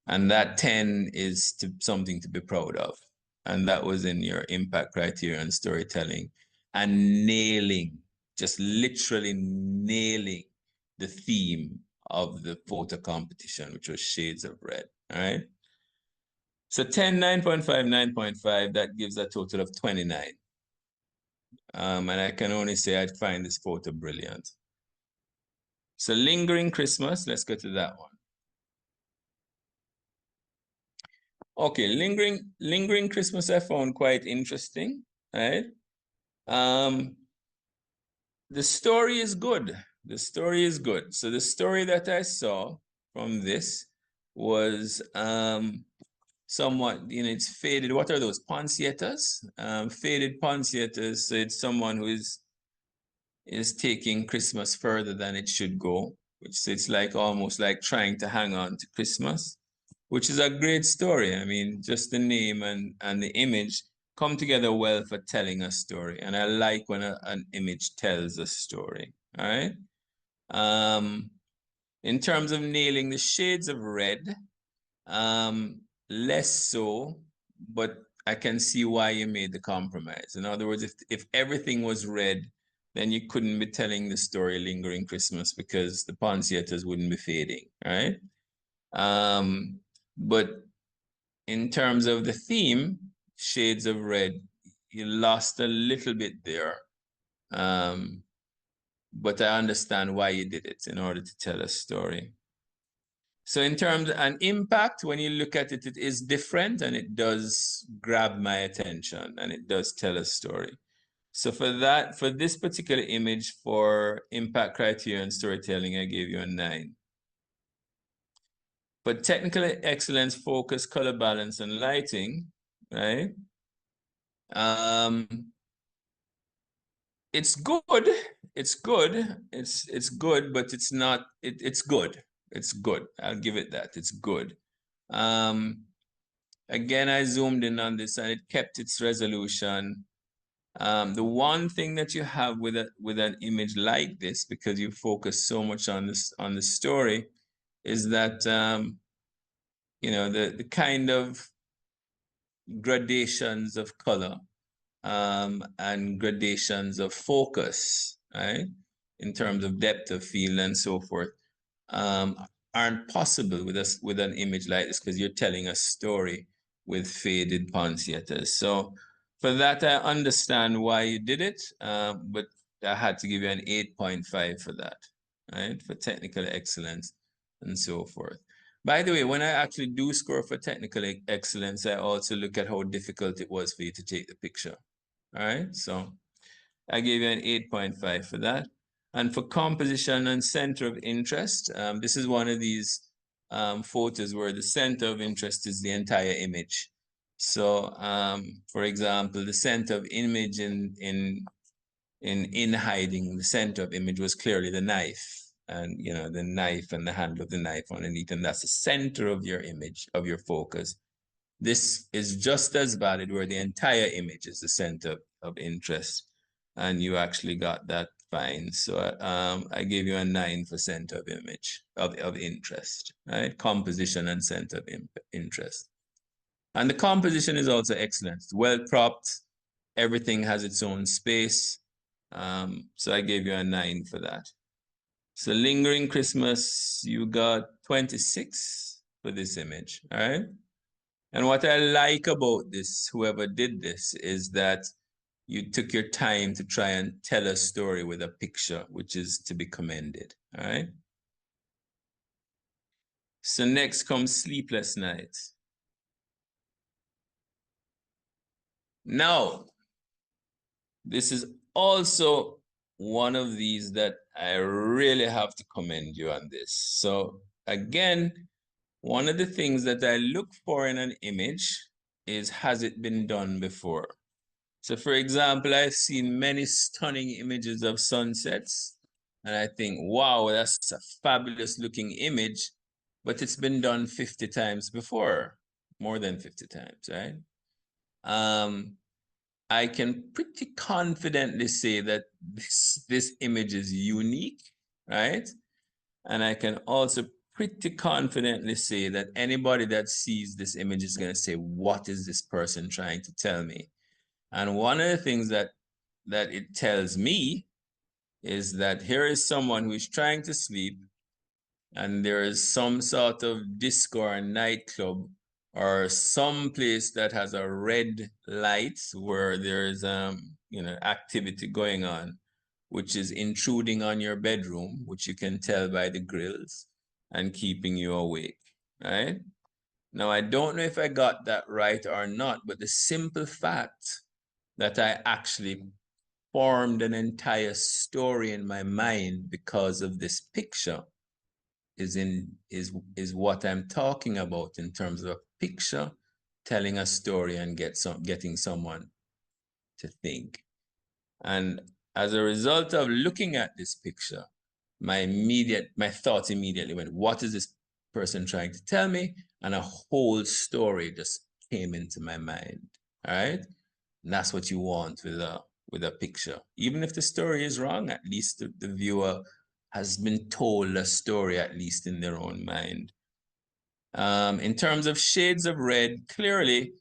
And that 10 is something to be proud of. And that was in your impact criteria and storytelling and nailing, just literally nailing the theme of the photo competition, which was Shades of Red, all right? So 10, 9.5, 9.5, that gives a total of 29. And I can only say I find this photo brilliant. So Lingering Christmas, let's go to that one. Okay, Lingering Christmas I found quite interesting, right? The story is good. The story is good. So the story that I saw from this was somewhat, you know, it's faded. What are those? Poinsettias? Faded poinsettias. So it's someone who is taking Christmas further than it should go, which it's like almost like trying to hang on to Christmas, which is a great story. I mean, just the name and the image come together well for telling a story. And I like when an image tells a story, all right? In terms of nailing the shades of red, less so, but I can see why you made the compromise. In other words, if everything was red, then you couldn't be telling the story Lingering Christmas because the poinsettias wouldn't be fading, right? But in terms of the theme, Shades of Red, you lost a little bit there. But I understand why you did it in order to tell a story. So in terms of an impact, when you look at it, it is different and it does grab my attention and it does tell a story. So for this particular image for impact criteria and storytelling, I gave you a 9. But technical excellence, focus, color balance, and lighting, right? It's good. It's good. It's good, but it's not. It's good. It's good. I'll give it that. It's good. Again, I zoomed in on this, and it kept its resolution. The one thing that you have with an image like this, because you focus so much on the story, is that you know, the kind of gradations of color and gradations of focus, right, in terms of depth of field and so forth, aren't possible with an image like this because you're telling a story with faded poinsettias. So for that, I understand why you did it, but I had to give you an 8.5 for that, right, for technical excellence and so forth. By the way, when I actually do score for technical excellence, I also look at how difficult it was for you to take the picture. All right, so I gave you an 8.5 for that. And for composition and center of interest, this is one of these photos where the center of interest is the entire image. So, for example, the center of image in hiding, the center of image was clearly the knife. And, you know, the knife and the handle of the knife underneath, and that's the center of your image, of your focus. This is just as valid where the entire image is the center of interest, and you actually got that fine. So I gave you a 9 for center of image, of interest, right? Composition and center of interest. And the composition is also excellent. It's well propped. Everything has its own space. So I gave you a 9 for that. So lingering Christmas, you got 26 for this image, all right? And what I like about this, whoever did this, is that you took your time to try and tell a story with a picture, which is to be commended, all right? So next comes Sleepless Nights. Now, this is also one of these that I really have to commend you on this. So again, one of the things that I look for in an image is, has it been done before? So for example, I've seen many stunning images of sunsets, and I think, wow, that's a fabulous looking image, but it's been done 50 times before, more than 50 times, right? I can pretty confidently say that this image is unique, right? And I can also pretty confidently say that anybody that sees this image is going to say, what is this person trying to tell me? And one of the things that it tells me is that here is someone who is trying to sleep, and there is some sort of disco or nightclub or some place that has a red light where there is activity going on, which is intruding on your bedroom, which you can tell by the grills, and keeping you awake, right? Now, I don't know if I got that right or not, but the simple fact that I actually formed an entire story in my mind because of this picture is what I'm talking about in terms of a picture telling a story and getting someone to think. And as a result of looking at this picture, my thoughts immediately went, what is this person trying to tell me? And a whole story just came into my mind. All right. And that's what you want with a picture. Even if the story is wrong, at least the viewer has been told a story, at least in their own mind. In terms of shades of red, clearly,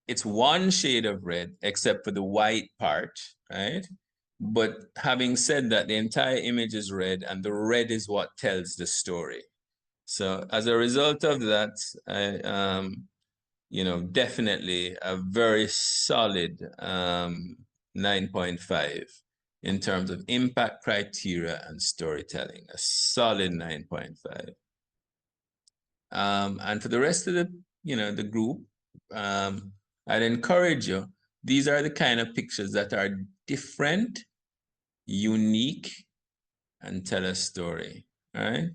it's one shade of red, except for the white part, right? But having said that, the entire image is red, and the red is what tells the story. So as a result of that, definitely a very solid 9.5 in terms of impact criteria and storytelling, a solid 9.5. And for the rest of the group, I'd encourage you, these are the kind of pictures that are different, unique, and tell a story, all right?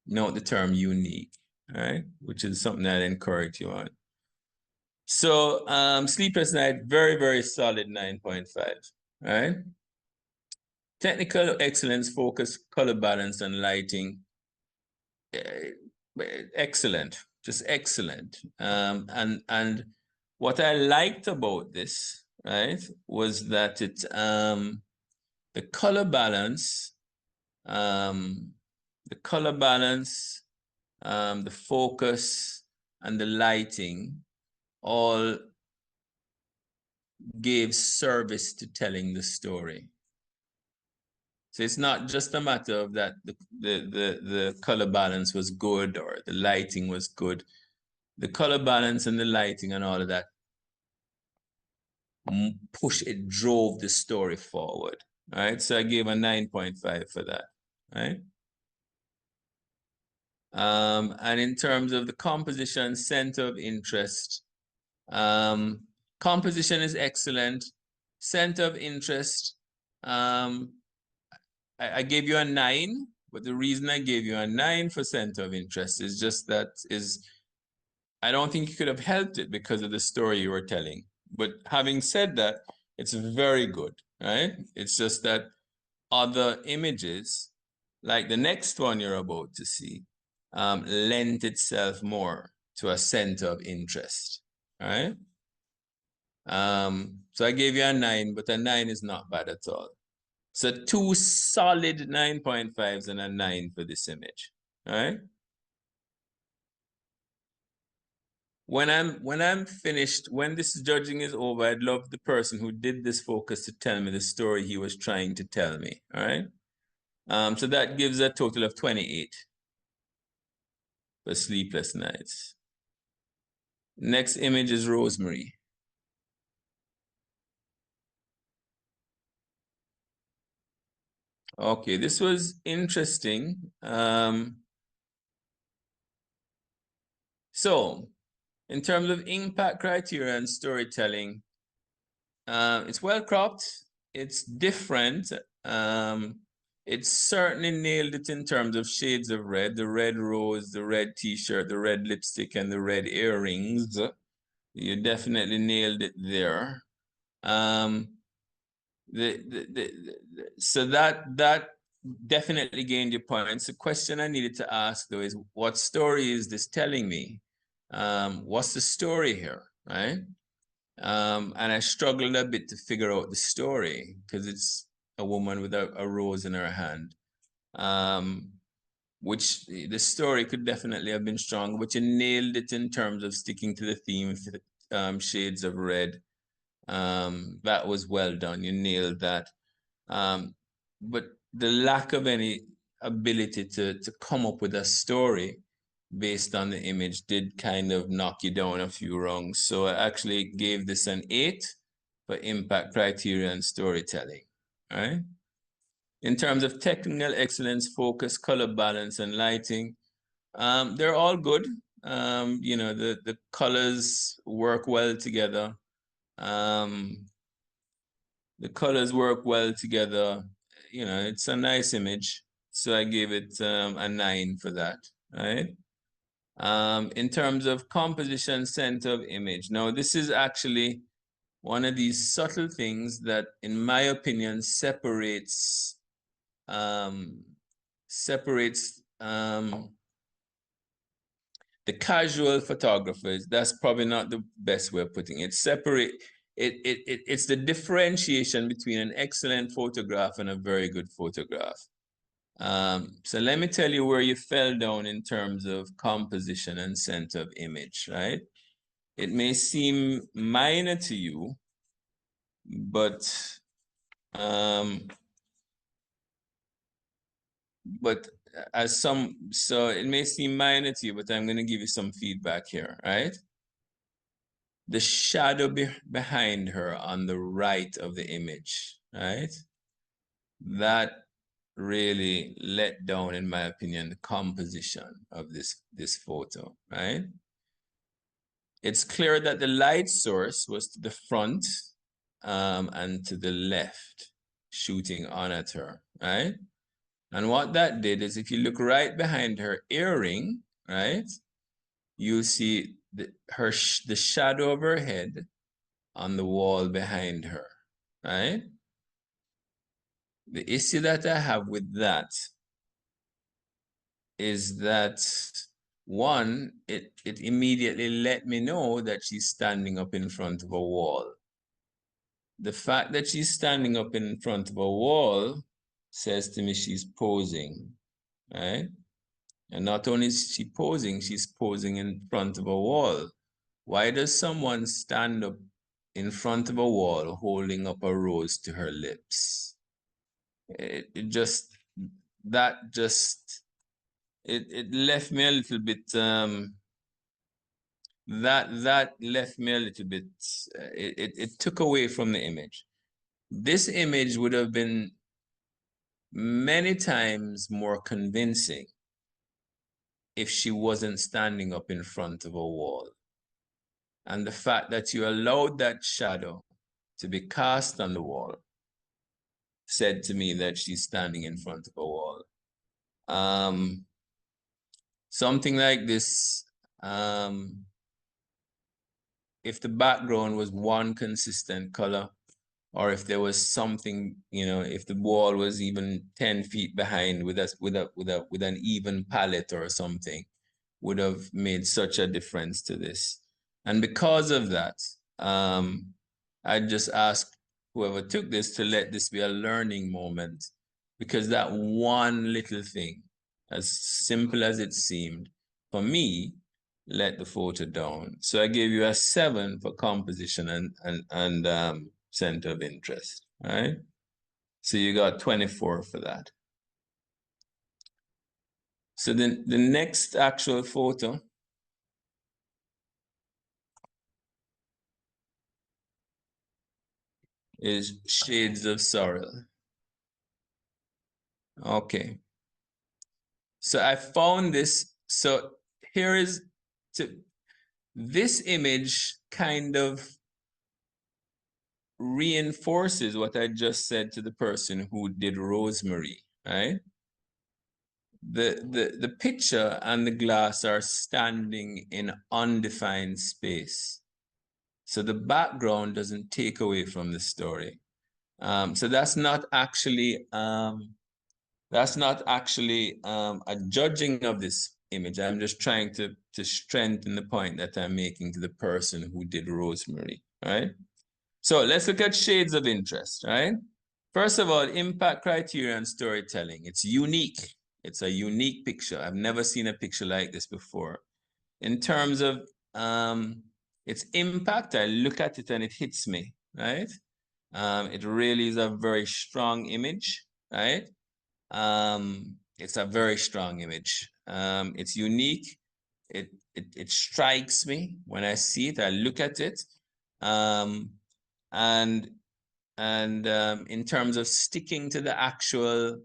Note the term unique, all right? Which is something I'd encourage you on. So Sleepless Night, very, very solid 9.5, all right? Technical excellence, focus, color balance, and lighting, excellent, just excellent. And what I liked about this, right, was that it the color balance, the focus, and the lighting all gave service to telling the story. So it's not just a matter of that the color balance was good or the lighting was good. The color balance and the lighting and all of that drove the story forward. All right, so I gave a 9.5 for that. Right. And in terms of the composition, center of interest, composition is excellent. Center of interest, I gave you a 9, but the reason I gave you a 9 for center of interest is just that I don't think you could have helped it because of the story you were telling. But having said that, it's very good, right? It's just that other images, like the next one you're about to see, lent itself more to a center of interest, right? So I gave you a 9, but a 9 is not bad at all. So 2 solid 9.5s and a 9 for this image, all right? when I'm finished, when this judging is over, I'd love the person who did this focus to tell me the story he was trying to tell me. All right. So that gives a total of 28 for sleepless nights. Next image is Rosemary. Okay, this was interesting. So in terms of impact criteria and storytelling, it's well cropped, it's different. It's certainly nailed it in terms of shades of red, the red rose, the red t-shirt, the red lipstick, and the red earrings. You definitely nailed it there. So that definitely gained your points. The question I needed to ask though is, what story is this telling me? What's the story here, right? And I struggled a bit to figure out the story because it's a woman with a rose in her hand. Which the story could definitely have been strong, but you nailed it in terms of sticking to the theme of shades of red. That was well done. You nailed that. But the lack of any ability to come up with a story based on the image did kind of knock you down a few rungs. So I actually gave this an 8 for impact criteria and storytelling. All right. In terms of technical excellence, focus, color balance, and lighting, they're all good. You know, the colors work well together. The colors work well together. You know, it's a nice image. So I gave it a 9 for that, right? In terms of composition, center of image. Now, this is actually one of these subtle things that, in my opinion, separates the casual photographers. That's probably not the best way of putting it. It's the differentiation between an excellent photograph and a very good photograph. So let me tell you where you fell down in terms of composition and center of image, right? It may seem minor to you, but so it may seem minor to you, but I'm going to give you some feedback here, right? The shadow behind her on the right of the image, right? That really let down, in my opinion, the composition of this photo, right? It's clear that the light source was to the front and to the left, shooting on at her, right? And what that did is, if you look right behind her earring, right, you'll see the shadow of her head on the wall behind her, right? The issue that I have with that is that, one, it immediately let me know that she's standing up in front of a wall. The fact that she's standing up in front of a wall says to me she's posing, right? And not only is she posing, she's posing in front of a wall. Why does someone stand up in front of a wall holding up a rose to her lips? It left me a little bit, that left me a little bit, it took away from the image. This image would have been many times more convincing if she wasn't standing up in front of a wall. And the fact that you allowed that shadow to be cast on the wall said to me that she's standing in front of a wall. Something like this, if the background was one consistent color, or if there was something, you know, if the wall was even 10 feet behind with an even palette or something, would have made such a difference to this. And because of that, I just ask whoever took this to let this be a learning moment, because that one little thing, as simple as it seemed, for me, let the photo down. So I gave you a 7 for composition and center of interest, right? So you got 24 for that. So then the next actual photo is shades of sorrel. Okay. So I found this. So here is this image kind of reinforces what I just said to the person who did rosemary, right? The picture and the glass are standing in undefined space. So the background doesn't take away from the story. So that's not actually a judging of this image. I'm just trying to strengthen the point that I'm making to the person who did rosemary, right? So let's look at shades of interest, right? First of all, impact criteria and storytelling. It's unique. It's a unique picture. I've never seen a picture like this before. In terms of its impact, I look at it and it hits me, right? It really is a very strong image, right? It's a very strong image. It's unique. It strikes me when I see it. I look at it, and in terms of sticking to the actual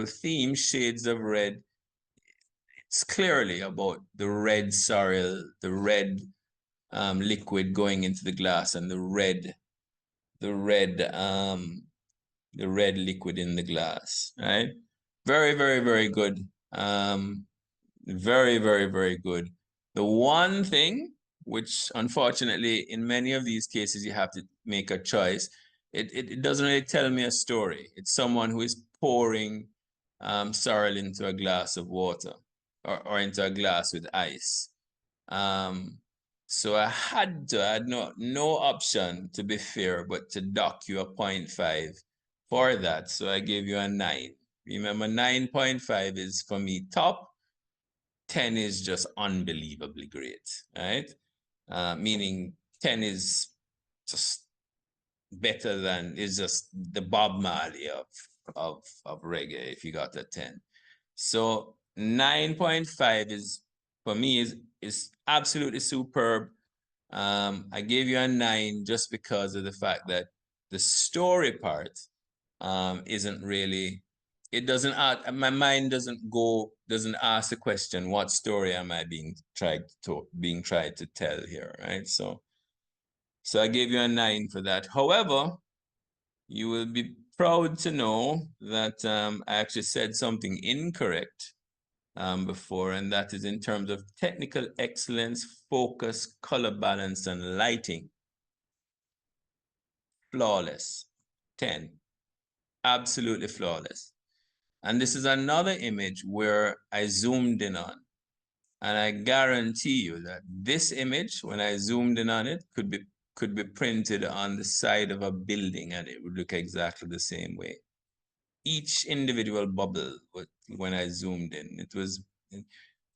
theme, shades of red. It's clearly about the red sorrel, the red liquid going into the glass, and the red liquid in the glass, right? Very, very, very good. Very, very, very good. The one thing, which unfortunately in many of these cases you have to make a choice, it doesn't really tell me a story. It's someone who is pouring sorrel into a glass of water or into a glass with ice. So I had no option, to be fair, but to dock you a 0.5 for that. So I gave you a 9. Remember, 9.5 is for me top. 10 is just unbelievably great, right? Meaning 10 is just better than, is just the Bob Marley of reggae if you got a 10. So 9.5 is, for me, is absolutely superb. I gave you a 9 just because of the fact that the story part isn't really, it doesn't, my mind doesn't ask the question, what story am I being tried to tell here, right? So I gave you a 9 for that. However, you will be proud to know that I actually said something incorrect before, and that is in terms of technical excellence, focus, color balance, and lighting. Flawless. 10. Absolutely flawless. And this is another image where I zoomed in on. And I guarantee you that this image, when I zoomed in on it, could be printed on the side of a building and it would look exactly the same way. Each individual bubble, when I zoomed in, it was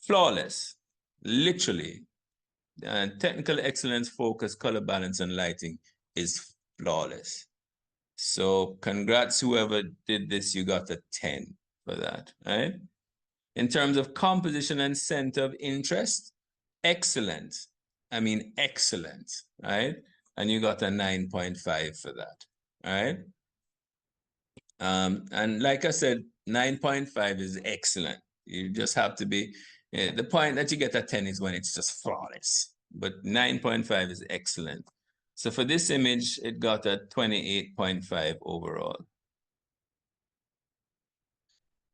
flawless, literally. Technical excellence, focus, color balance, and lighting is flawless. So congrats, whoever did this, you got a 10 for that, right? In terms of composition and center of interest, excellent. I mean, excellent, right? And you got a 9.5 for that, right? And like I said, 9.5 is excellent. You just have to be, the point that you get a 10 is when it's just flawless, but 9.5 is excellent. So for this image, it got a 28.5 overall.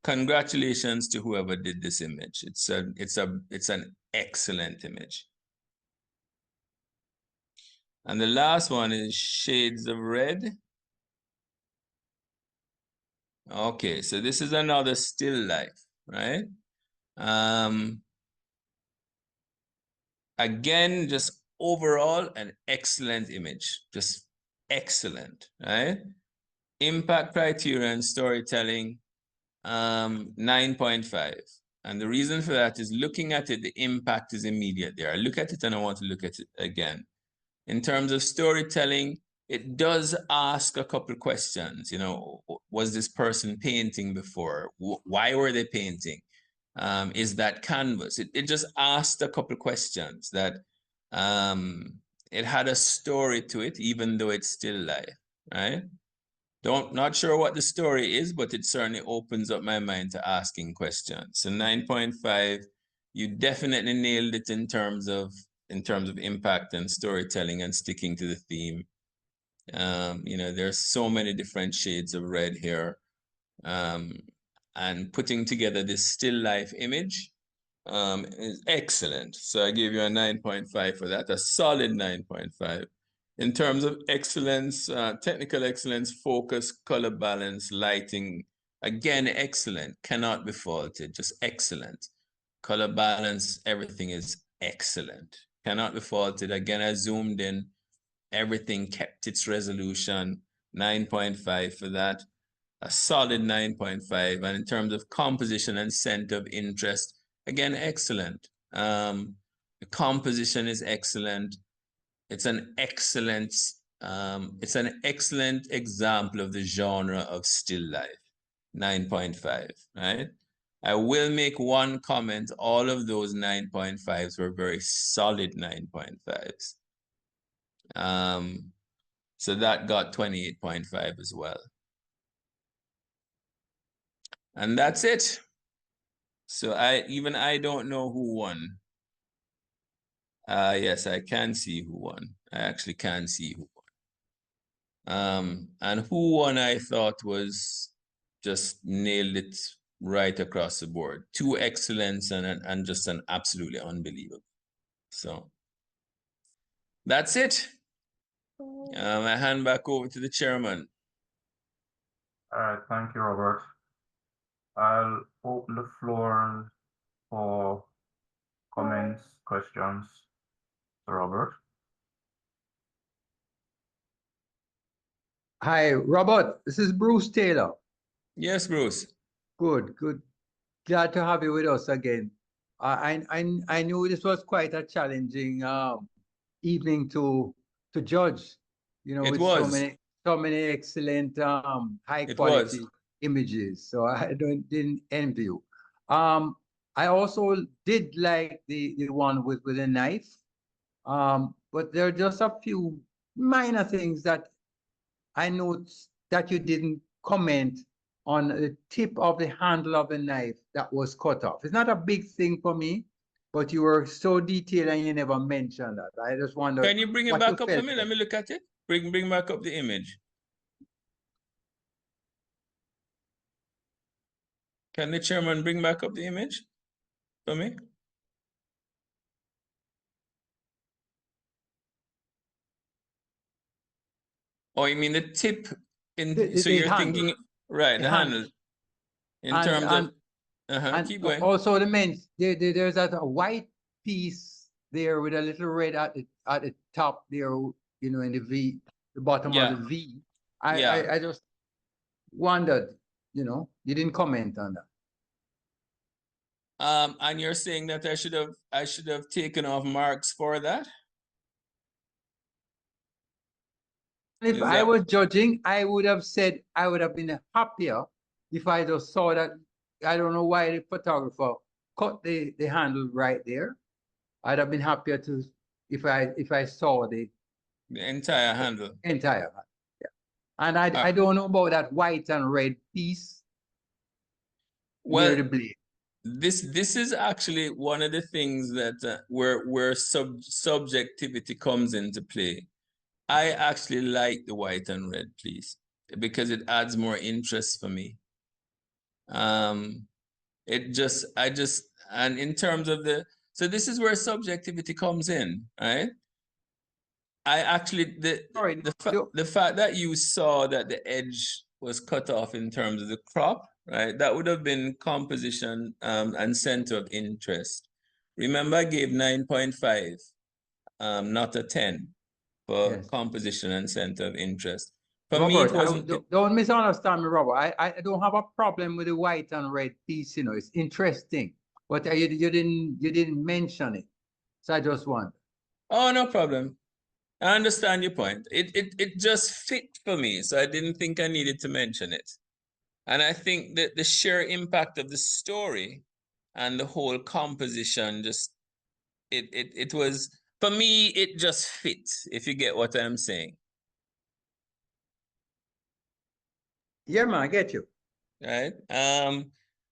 Congratulations to whoever did this image. It's an excellent image. And the last one is shades of red. Okay, so this is another still life, right? Again, just overall an excellent image, just excellent, right? Impact criteria and storytelling, 9.5. And the reason for that is looking at it, the impact is immediate there. I look at it and I want to look at it again. In terms of storytelling, it does ask a couple questions. You know, was this person painting before? Why were they painting? Is that canvas? It just asked a couple questions that it had a story to it, even though it's still life, right? Not sure what the story is, but it certainly opens up my mind to asking questions. So 9.5, you definitely nailed it in terms of impact and storytelling and sticking to the theme. You know, there's so many different shades of red here. And putting together this still life image is excellent. So I give you a 9.5 for that, a solid 9.5. In terms of excellence, technical excellence, focus, color balance, lighting, again, excellent, cannot be faulted, just excellent. Color balance, everything is excellent, cannot be faulted. Again, I zoomed in, everything kept its resolution, 9.5 for that, a solid 9.5. And in terms of composition and center of interest, again, excellent. The composition is excellent. It's an excellent example of the genre of still life, 9.5, right? I will make one comment. All of those 9.5s were very solid 9.5s. So that got 28.5 as well. And that's it. So I don't know who won. Yes, I can see who won. I actually can see who won. And who won, I thought, was just nailed it right across the board. Two excellence and just an absolutely unbelievable. So that's it. I hand back over to the chairman. All right, thank you, Robert. I'll open the floor for comments, questions to Robert. Hi, Robert. This is Bruce Taylor. Yes, Bruce. Good. Glad to have you with us again. I knew this was quite a challenging evening to judge. You know, It with was. so many excellent high quality images. So I didn't envy you. I also did like the one with a knife. But there are just a few minor things that I noticed that you didn't comment on the tip of the handle of the knife that was cut off. It's not a big thing for me, but you were so detailed and you never mentioned that. I just wonder. Can you bring it back up for me? Let me look at it. Bring back up the image. Can the chairman bring back up the image for me? Oh, you mean the tip so you're handle. Thinking, right, the handle. In terms of, keep going. Also there's that a white piece there with a little red at the top there, you know, in the V, the bottom of the V. I just wondered, you know, you didn't comment on that. And you're saying that I should have taken off marks for that? If I was judging, I would have said I would have been happier if I just saw that. I don't know why the photographer cut the handle right there. I'd have been happier to if I saw the entire handle. Entire handle, yeah. And I don't know about that white and red piece. Well, the blade. This is actually one of the things that where subjectivity comes into play. I actually like the white and red, please, because it adds more interest for me. And in terms of so this is where subjectivity comes in, right? I actually, the fact that you saw that the edge was cut off in terms of the crop, right? That would have been composition and center of interest. Remember, I gave 9.5, not a 10. For composition and center of interest. For Robert, me, it wasn't. Don't misunderstand me, Robert. I don't have a problem with the white and red piece. You know, it's interesting. but you didn't mention it. So I just wonder. Oh, no problem. I understand your point. It just fit for me, so I didn't think I needed to mention it. And I think that the sheer impact of the story and the whole composition just it was, for me, it just fit, if you get what I'm saying. Yeah, man, I get you. Right?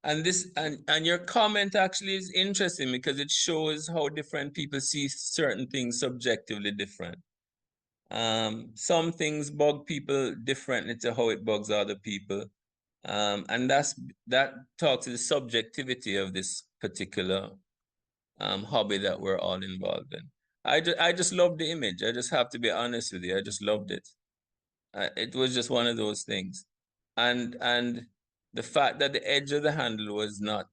And this and your comment actually is interesting because it shows how different people see certain things subjectively different. Some things bug people differently to how it bugs other people. And that talks to the subjectivity of this particular hobby that we're all involved in. I just love the image. I just have to be honest with you. I just loved it. It was just one of those things, and the fact that the edge of the handle was not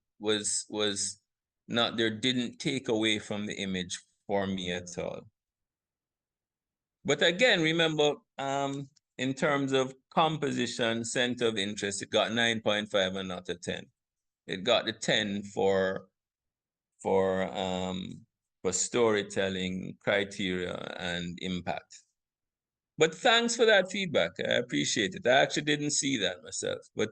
there didn't take away from the image for me at all. But again, remember, in terms of composition, center of interest, it got 9.5 and not a 10. It got the 10 for storytelling, criteria, and impact. But thanks for that feedback. I appreciate it. I actually didn't see that myself. But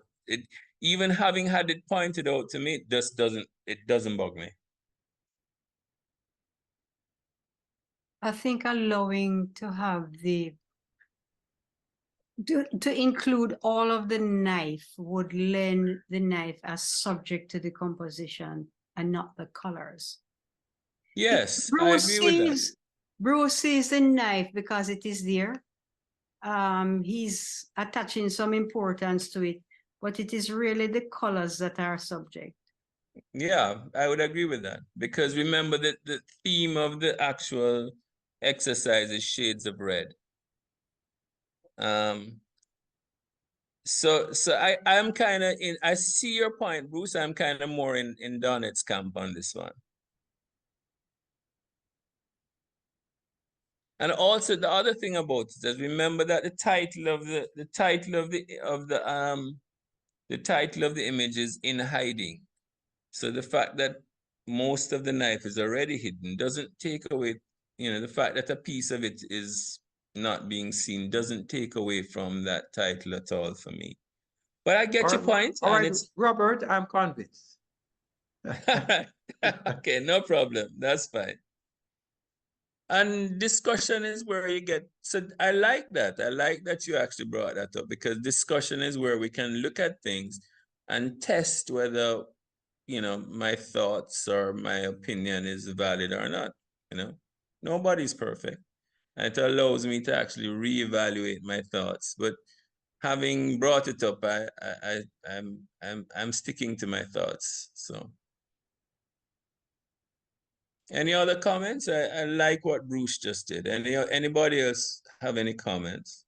even having had it pointed out to me, it doesn't bug me. I think allowing to have to include all of the knife would lend the knife as subject to the composition and not the colors. Yes, I agree with that. Bruce sees the knife because it is there. He's attaching some importance to it, but it is really the colors that are subject. Yeah, I would agree with that, because remember that the theme of the actual exercise is shades of red. So I'm kind of in. I see your point, Bruce. I'm kind of more in Donnett's camp on this one. And also the other thing about it is, remember that the title of the image is in hiding. So the fact that most of the knife is already hidden doesn't take away, the fact that a piece of it is not being seen doesn't take away from that title at all for me. But I get your point. All right, Robert, I'm convinced. Okay, no problem. That's fine. And discussion is where you get, so I like that. I like that you actually brought that up, because discussion is where we can look at things and test whether, my thoughts or my opinion is valid or not. Nobody's perfect. And it allows me to actually reevaluate my thoughts. But having brought it up, I'm sticking to my thoughts. So. Any other comments? I like what Bruce just did. Anybody else have any comments?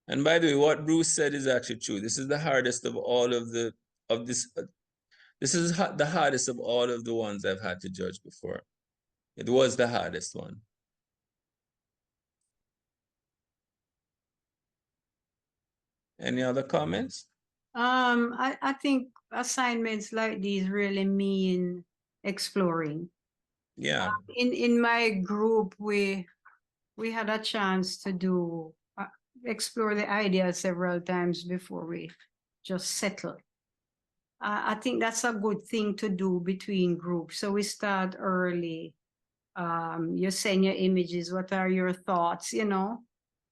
And by the way, what Bruce said is actually true. This is the hardest of all of the this is the hardest of all of the ones I've had to judge before. It was the hardest one. Any other comments? I think assignments like these really mean exploring. Yeah. In my group, we had a chance to explore the idea several times before we just settle. I think that's a good thing to do between groups. So we start early. You send your images. What are your thoughts?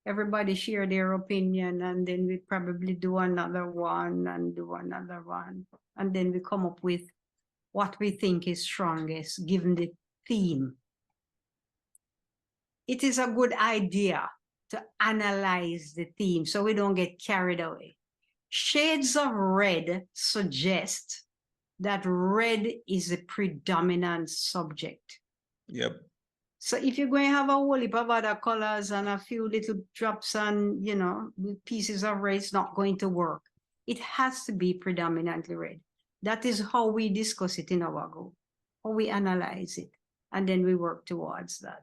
Everybody share their opinion, and then we probably do another one and do another one. And then we come up with what we think is strongest, given the theme. It is a good idea to analyze the theme so we don't get carried away. Shades of red suggest that red is a predominant subject. Yep. So if you're going to have a whole heap of other colors and a few little drops and, pieces of red, it's not going to work. It has to be predominantly red. That is how we discuss it in our group, how we analyze it, and then we work towards that.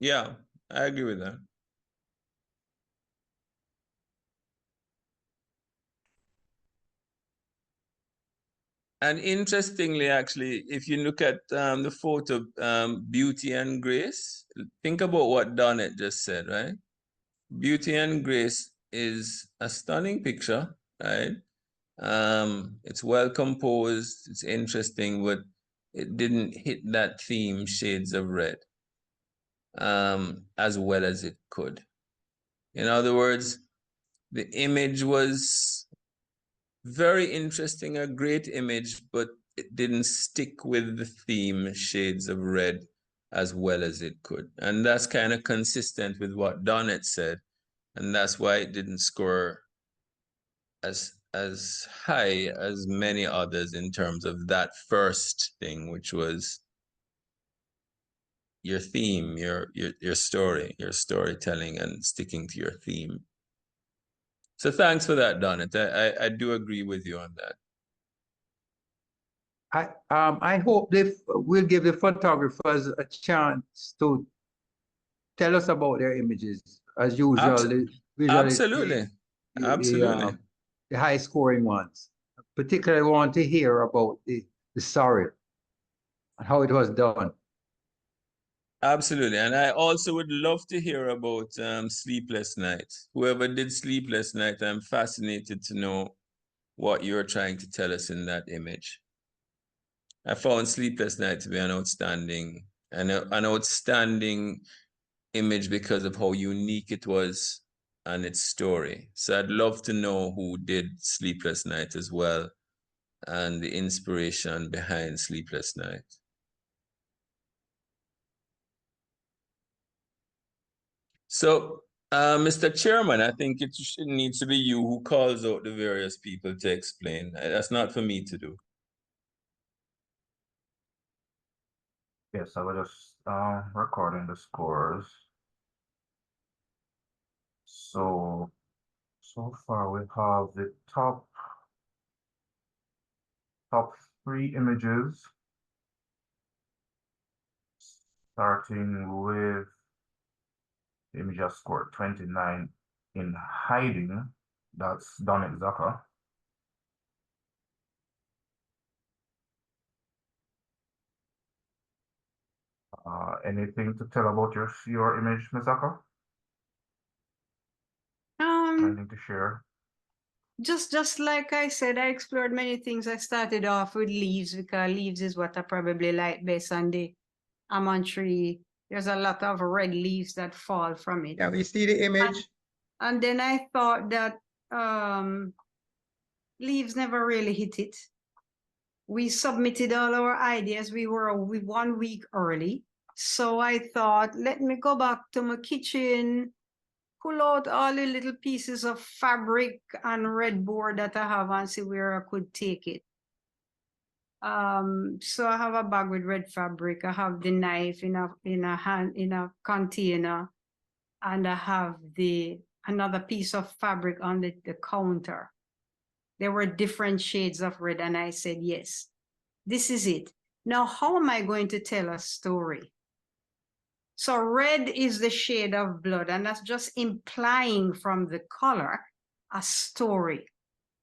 Yeah, I agree with that. And interestingly, actually, if you look at the photo, Beauty and Grace, think about what Donnet just said, right? Beauty and Grace is a stunning picture, right? It's well composed, it's interesting, but it didn't hit that theme, Shades of Red, as well as it could. In other words, the image was very interesting, a great image, but it didn't stick with the theme Shades of Red as well as it could. And that's kind of consistent with what Donnet said. And that's why it didn't score as high as many others in terms of that first thing, which was your theme, your story, your storytelling, and sticking to your theme. So thanks for that, Donnet. I do agree with you on that. I hope we'll give the photographers a chance to tell us about their images as usual. Absolutely. The high scoring ones. Particularly want to hear about the sorry and how it was done. Absolutely. And I also would love to hear about Sleepless Night. Whoever did Sleepless Night, I'm fascinated to know what you're trying to tell us in that image. I found Sleepless Night to be an outstanding image because of how unique it was and its story. So I'd love to know who did Sleepless Night as well and the inspiration behind Sleepless Night. So, Mr. Chairman, I think it needs to be you who calls out the various people to explain. That's not for me to do. Yes, I was just recording the scores. So far we have the top 3 images, starting with the image I scored 29 in hiding. That's Donnet Zaka. Anything to tell about your image, Ms. Zaka? Anything to share? Just like I said, I explored many things. I started off with leaves because leaves is what I probably like best on the almond tree. There's a lot of red leaves that fall from it. Yeah, we see the image. And then I thought that leaves never really hit it. We submitted all our ideas. We were 1 week early. So I thought, let me go back to my kitchen, pull out all the little pieces of fabric and red board that I have and see where I could take it. So I have a bag with red fabric. I have the knife in a container, and I have another piece of fabric on the counter. There were different shades of red, and I said, yes, this is it. Now, how am I going to tell a story? So red is the shade of blood, and that's just implying from the color a story.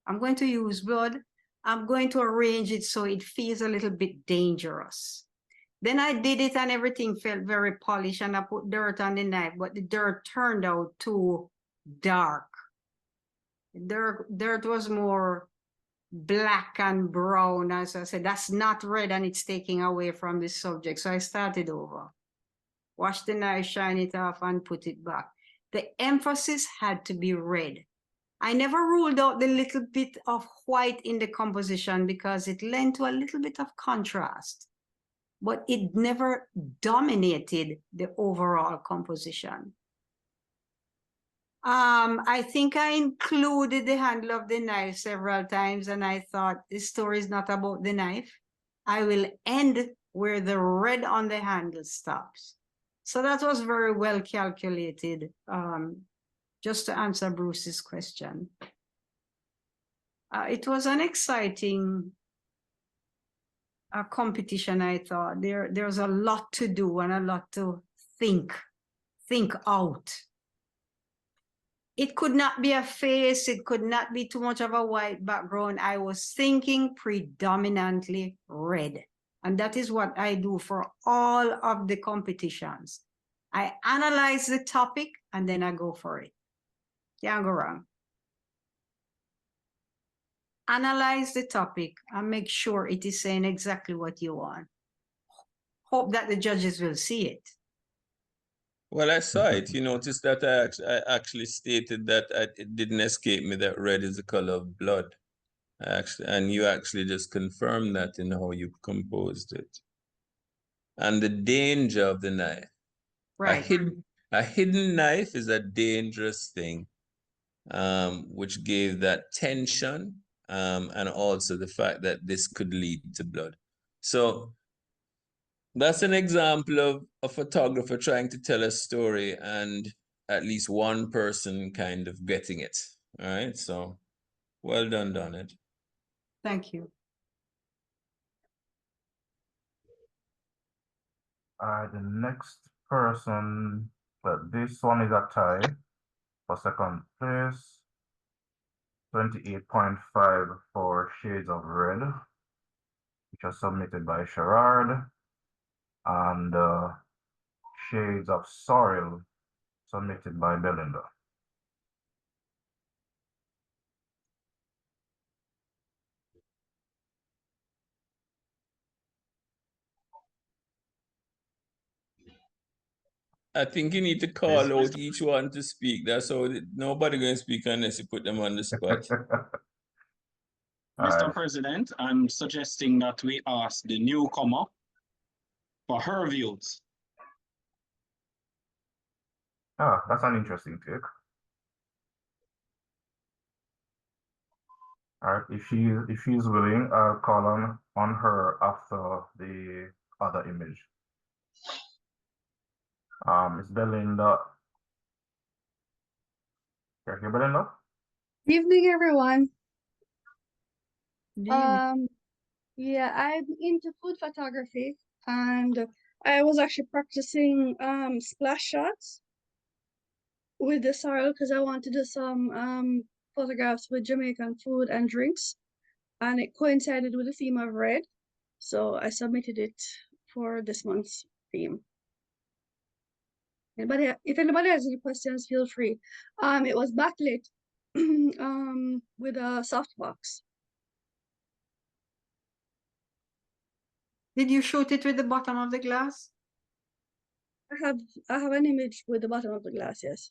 I'm going to use blood. I'm going to arrange it so it feels a little bit dangerous. Then I did it and everything felt very polished, and I put dirt on the knife, but the dirt turned out too dark. Dirt was more black and brown. As I said, that's not red, and it's taking away from the subject. So I started over. Wash the knife, shine it off, and put it back. The emphasis had to be red. I never ruled out the little bit of white in the composition because it lent to a little bit of contrast, but it never dominated the overall composition. I think I included the handle of the knife several times, and I thought this story is not about the knife. I will end where the red on the handle stops. So that was very well calculated, just to answer Bruce's question. It was an exciting competition, I thought. There's a lot to do and a lot to think out. It could not be a face. It could not be too much of a white background. I was thinking predominantly red. And that is what I do for all of the competitions. I analyze the topic and then I go for it. Can't go wrong. Analyze the topic and make sure it is saying exactly what you want. Hope that the judges will see it. Well, I saw it. You notice that I actually stated that it didn't escape me that red is the color of blood. And you actually just confirmed that in how you composed it. And the danger of the knife. Right. A hidden knife is a dangerous thing, which gave that tension, and also the fact that this could lead to blood. So that's an example of a photographer trying to tell a story and at least one person kind of getting it. All right, so well done, Donnet. Thank you. The next person, but this one is a tie for second place. 28.5 for Shades of Red, which was submitted by Sherrard, and Shades of Sorrel, submitted by Belinda. I think you need to call out each one to speak. That's how nobody going to speak unless you put them on the spot. Mr. President, I'm suggesting that we ask the newcomer for her views. That's an interesting take. All right, if she's willing, I'll call on her after the other image. It's Belinda. You're here, Belinda? Good evening, everyone. Yeah. Yeah, I'm into food photography, and I was actually practicing splash shots with the sorrel because I want to do some photographs with Jamaican food and drinks, and it coincided with the theme of red, so I submitted it for this month's theme. If anybody has any questions, feel free. It was backlit with a softbox. Did you shoot it with the bottom of the glass? I have an image with the bottom of the glass, yes.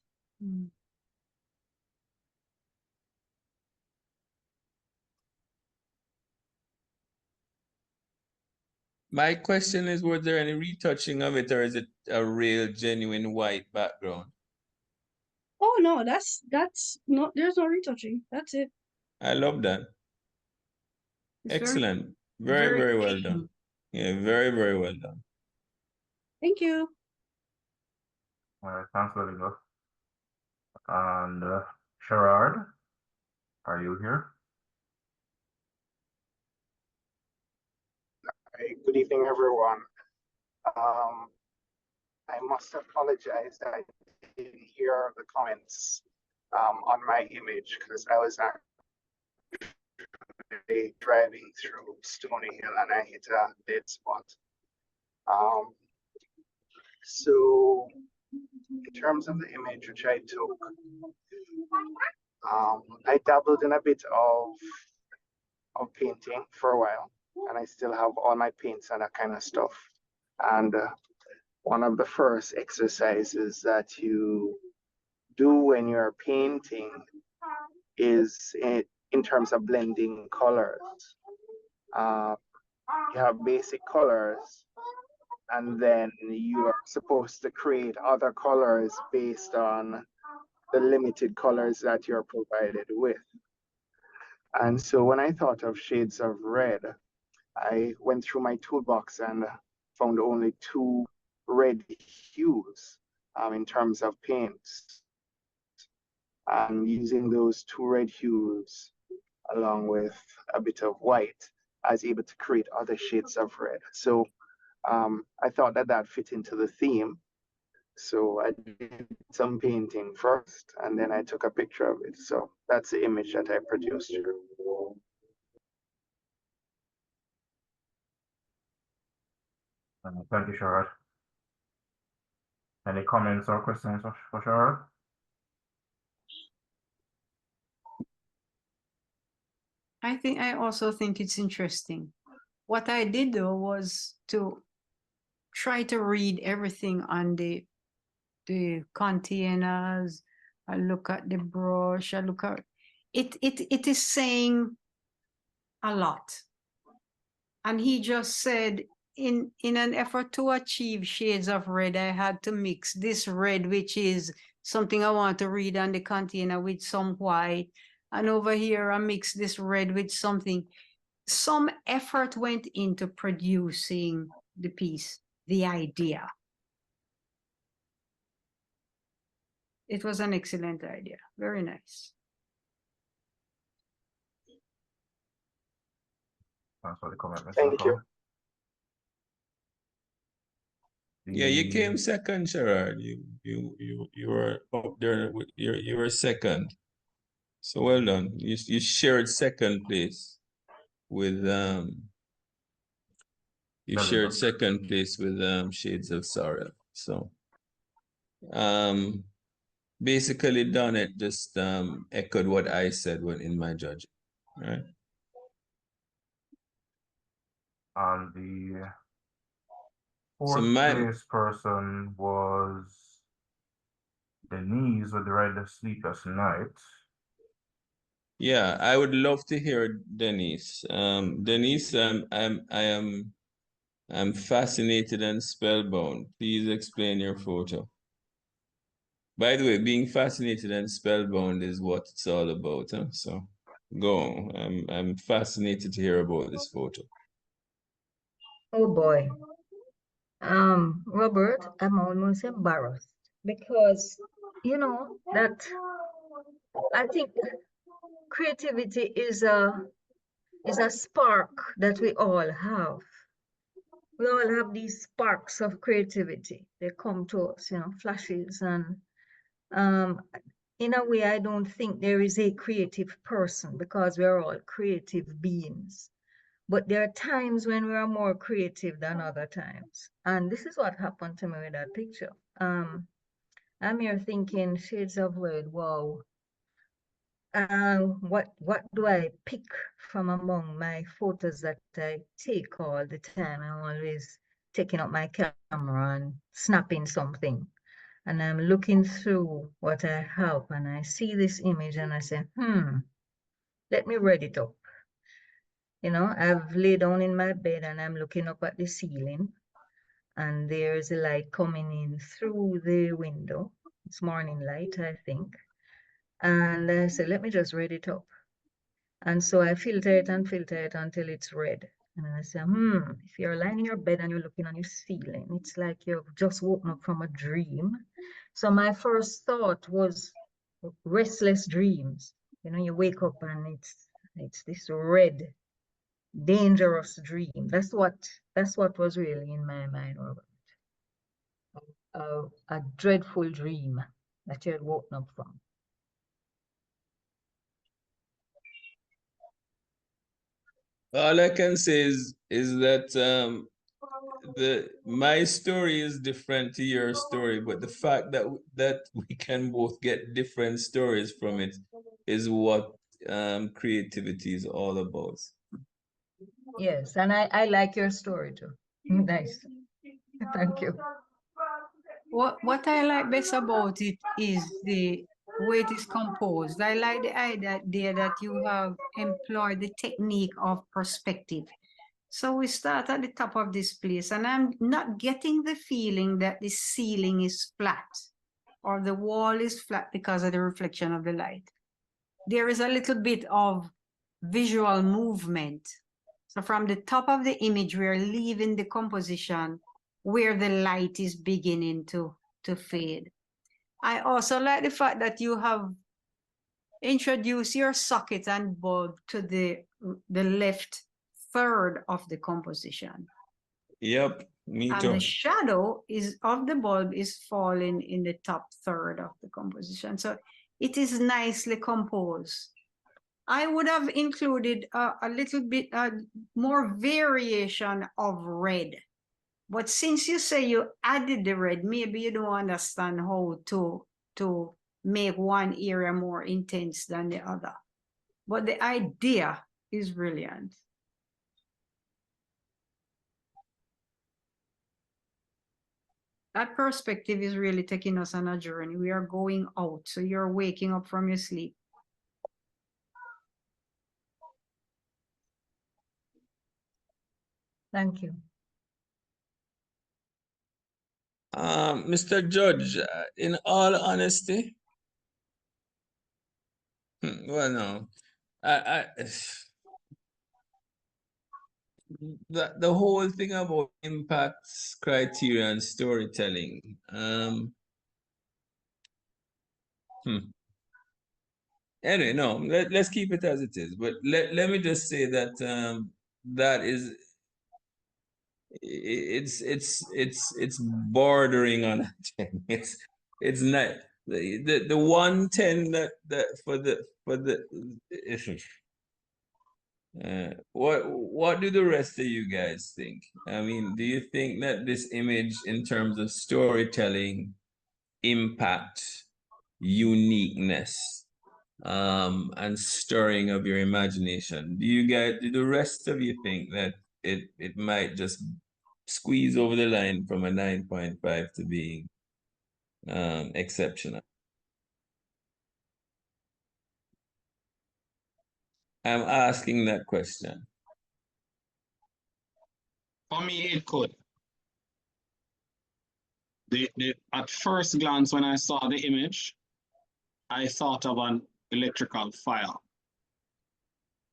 My question is, was there any retouching of it, or is it a real, genuine white background? Oh no, that's not. There's no retouching. That's it. I love that. It's Excellent. Very well clean. done. Yeah, very well done. Thank you. All right, thanks, Belinda. And Sherrard, are you here? Hey, good evening, everyone. I must apologize that I didn't hear the comments on my image because I was actually driving through Stony Hill and I hit a dead spot. So in terms of the image which I took, I dabbled in a bit of painting for a while, and I still have all my paints and that kind of stuff. And one of the first exercises that you do when you're painting is in terms of blending colors. You have basic colors, and then you are supposed to create other colors based on the limited colors that you're provided with. And so when I thought of Shades of Red, I went through my toolbox and found only 2 red hues in terms of paints. And using those 2 red hues along with a bit of white, I was able to create other shades of red. So I thought that fit into the theme. So I did some painting first, and then I took a picture of it. So that's the image that I produced. Thank you, Sharad. Any comments or questions for Sharad? I also think it's interesting. What I did though was to try to read everything on the containers. I look at the brush, I look at it is saying a lot. And he just said, in an effort to achieve shades of red, I had to mix this red, which is something I want to read on the container, with some white. And over here, I mix this red with something. Some effort went into producing the piece, the idea. It was an excellent idea. Very nice. Thanks for the comment, Mr. Thank you. Yeah, you came second, Sherrod. You were up there with you were second. So well done. You shared second place with Shades of Sorrow. So basically Donnet just echoed what I said when in my judgment. Right. And the fourth place person was Denise with the Red Sleepless Night. Yeah, I would love to hear Denise. Denise, I'm fascinated and spellbound. Please explain your photo. By the way, being fascinated and spellbound is what it's all about. Huh? So go. I'm fascinated to hear about this photo. Oh boy. Robert, I'm almost embarrassed because you know that I think creativity is a spark that we all have. We all have these sparks of creativity. They come to us, flashes, and in a way, I don't think there is a creative person because we're all creative beings. But there are times when we are more creative than other times. And this is what happened to me with that picture. I'm here thinking shades of red, wow. What do I pick from among my photos that I take all the time? I'm always taking up my camera and snapping something. And I'm looking through what I have and I see this image and I say, let me read it up. I've laid down in my bed and I'm looking up at the ceiling and there's a light coming in through the window. It's morning light, I think. And I said, let me just read it up. And so I filter it until it's red. And I say, if you're lying in your bed and you're looking on your ceiling, it's like you've just woken up from a dream. So my first thought was restless dreams. You wake up and it's this red, dangerous dream. That's what was really in my mind, Robert. A dreadful dream that you had woken up from. All I can say is that my story is different to your story, but the fact that we can both get different stories from it is what creativity is all about. Yes, and I like your story too. Nice. Thank you. What I like best about it is the way it is composed. I like the idea that you have employed the technique of perspective. So we start at the top of this place, and I'm not getting the feeling that the ceiling is flat or the wall is flat because of the reflection of the light. There is a little bit of visual movement. So from the top of the image, we're leaving the composition where the light is beginning to fade. I also like the fact that you have introduced your socket and bulb to the left third of the composition. Yep. Me and too. the shadow is of the bulb is falling in the top third of the composition. So it is nicely composed. I would have included a little bit more variation of red. But since you say you added the red, maybe you don't understand how to make one area more intense than the other. But the idea is brilliant. That perspective is really taking us on a journey. We are going out. So you're waking up from your sleep. Thank you. Mr. Judge, in all honesty, well, no, I the whole thing about impacts, criteria, and storytelling. Anyway, no, let's keep it as it is. But let me just say that that is it's bordering on a 10. It's not the 110 that for the what do the rest of you guys think? I mean, do you think that this image in terms of storytelling, impact, uniqueness, and stirring of your imagination, do the rest of you think that it might just squeeze over the line from a 9.5 to being exceptional? I'm asking that question. For me, it could. At first glance, when I saw the image, I thought of an electrical fire.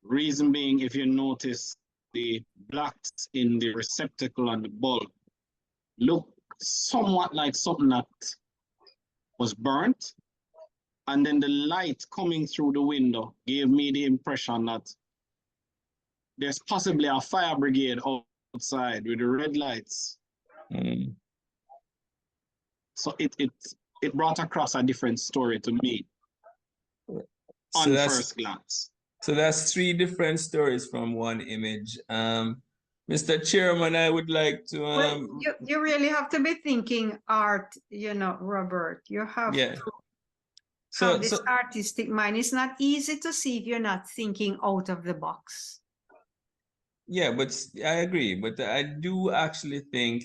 Reason being, if you notice, the blacks in the receptacle and the bulb look somewhat like something that was burnt. And then the light coming through the window gave me the impression that there's possibly a fire brigade outside with the red lights. Mm. So it brought across a different story to me on first glance. So that's 3 different stories from one image. Mr. Chairman, I would like to well, you really have to be thinking art, Robert. You have to have this artistic mind. It's not easy to see if you're not thinking out of the box. Yeah, but I agree. But I do actually think,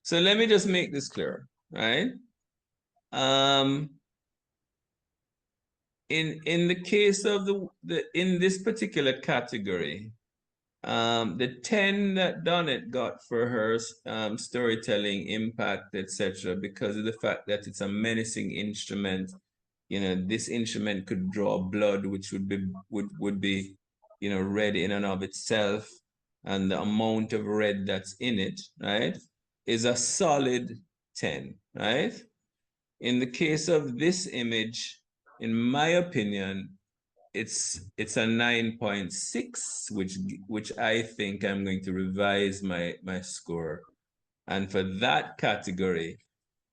so let me just make this clear, right? In the case of in this particular category, the 10 that Donnet got for her storytelling, impact, etc., because of the fact that it's a menacing instrument. This instrument could draw blood, which would be red in and of itself, and the amount of red that's in it, right, is a solid 10, right? In the case of this image, in my opinion, it's a 9.6, which I think I'm going to revise my score. And for that category,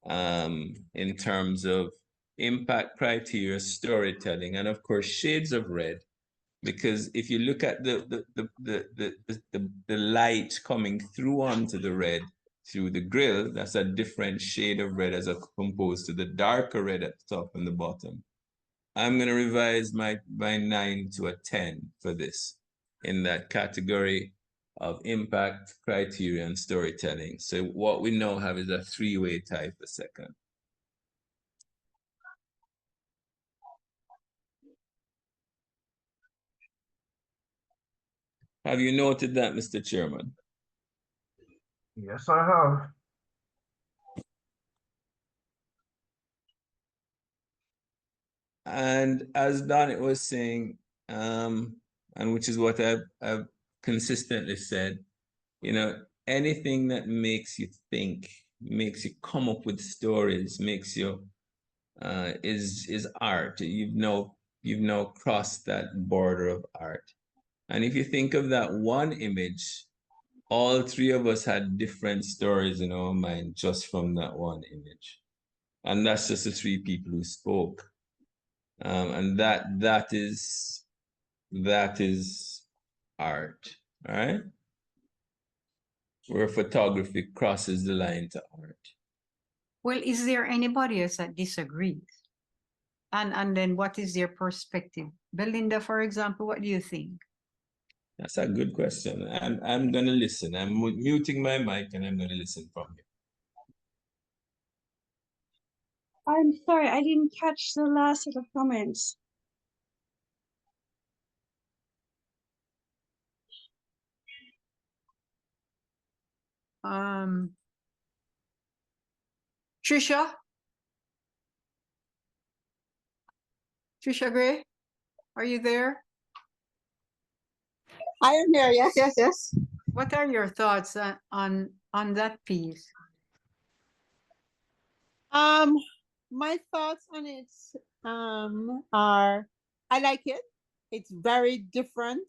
in terms of impact, criteria, storytelling, and of course shades of red, because if you look at the light coming through onto the red through the grill, that's a different shade of red as opposed to the darker red at the top and the bottom. I'm going to revise my 9 to a 10 for this in that category of impact, criteria, and storytelling. So what we now have is a 3-way tie for second. Have you noted that, Mr. Chairman? Yes, I have. And as Donnet was saying, and which is what I've consistently said, anything that makes you think, makes you come up with stories, makes you is art. You've now crossed that border of art. And if you think of that one image, all three of us had different stories in our mind just from that one image. And that's just the three people who spoke. And that is art, right? Where photography crosses the line to art. Well, is there anybody else that disagrees? And then what is their perspective? Belinda, for example, what do you think? That's a good question. I'm gonna listen. I'm muting my mic and I'm gonna listen from you. I'm sorry, I didn't catch the last set of comments. Trisha? Trisha Gray, are you there? I am here. Yes, yes, yes. What are your thoughts on that piece? My thoughts on it are I like it. It's very different.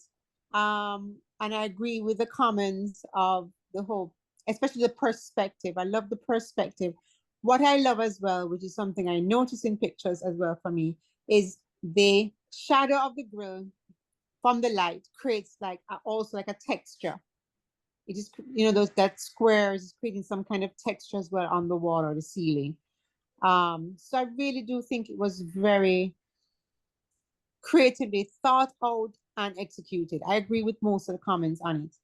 And I agree with the comments of the whole, especially the perspective. I love the perspective. What I love as well, which is something I notice in pictures as well for me, is the shadow of the grill from the light creates like also like a texture. It is, that squares is creating some kind of texture as well on the wall or the ceiling. So I really do think it was very creatively thought out and executed. I agree with most of the comments on it.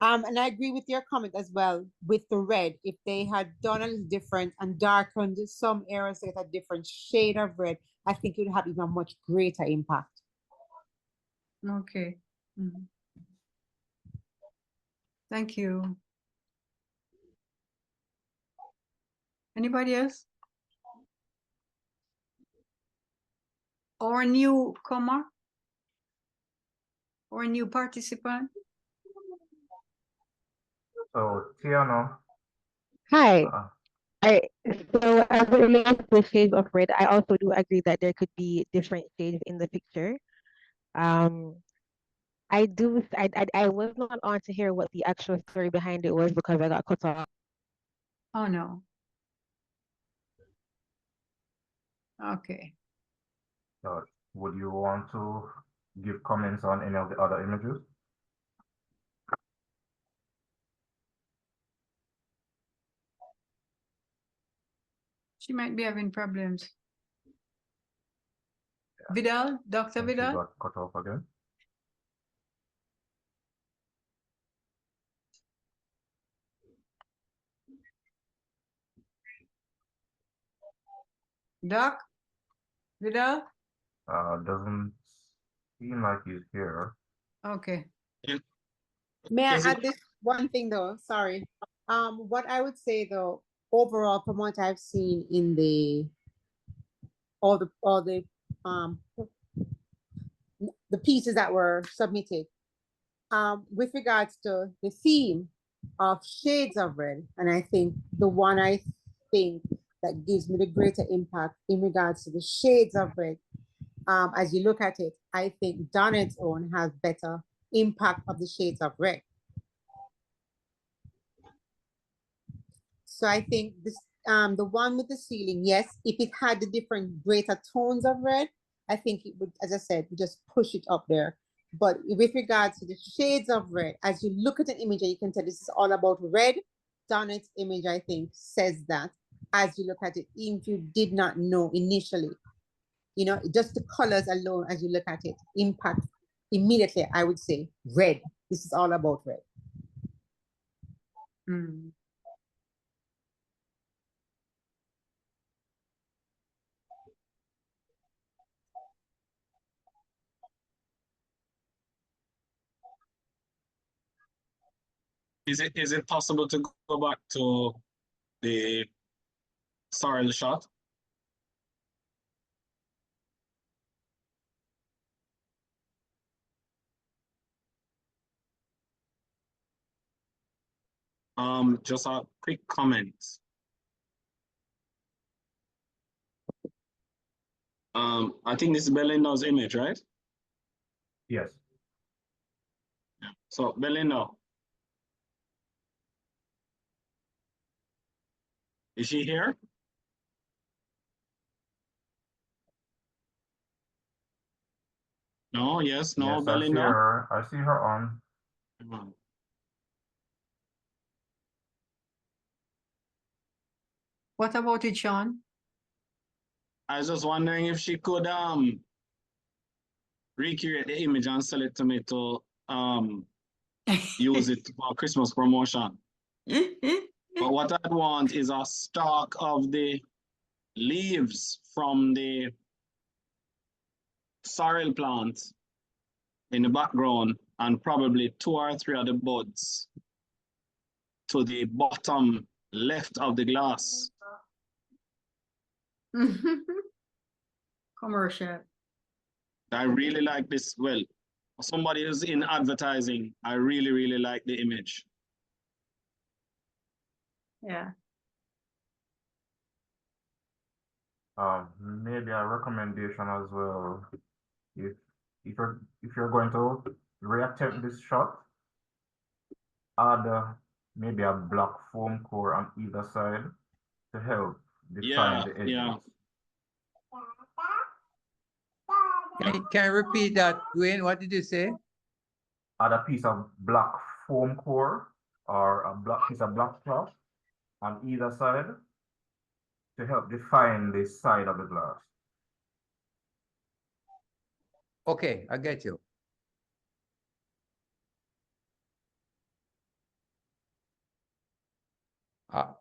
And I agree with your comment as well with the red. If they had done a little different and darkened some areas with a different shade of red, I think it would have even a much greater impact. Okay. Mm-hmm. Thank you. Anybody else? Or a newcomer? Or a new participant? So, Tiana. Hi. So as it relates to the shades of red, I also do agree that there could be different shades in the picture. I was not on to hear what the actual story behind it was because I got cut off. Oh no. Okay. Would you want to give comments on any of the other images? She might be having problems. Yeah. Vidal, Dr. Vidal? She got cut off again. Doc? Vidal? Doesn't seem like he's here. Okay. May I add this one thing though? Sorry. What I would say though, overall, from what I've seen in all the pieces that were submitted, with regards to the theme of shades of red, and I think the one I think that gives me the greater impact in regards to the shades of red, as you look at it, I think Donnett's own has better impact of the shades of red. So I think this, the one with the ceiling, yes, if it had the different greater tones of red, I think it would, as I said, just push it up there. But with regards to the shades of red, as you look at an image, and you can tell this is all about red, Donnett's image, I think, says that as you look at it, even if you did not know initially, just the colors alone, as you look at it, impact immediately, I would say, red. This is all about red. Mm. Is it possible to go back to the sorrel shot? Just a quick comment. I think this is Belinda's image, right? Yes. So Belinda, Is she here? No, yes, no, Yes, Belinda? I see her on. What about it, Sean? I was just wondering if she could recreate the image and sell it to me to use it for Christmas promotion. But what I'd want is a stalk of the leaves from the sorrel plant in the background and probably 2 or 3 of the buds to the bottom left of the glass. Commercial. I really like this. Well, somebody who's in advertising, I really, really like the image. Yeah. Maybe a recommendation as well. If you're going to reattempt this shot, add maybe a black foam core on either side to help define the edges. Yeah. Can you repeat that, Dwayne? What did you say? Add a piece of black foam core or a piece of black cloth on either side to help define the side of the glass. Okay, I get you.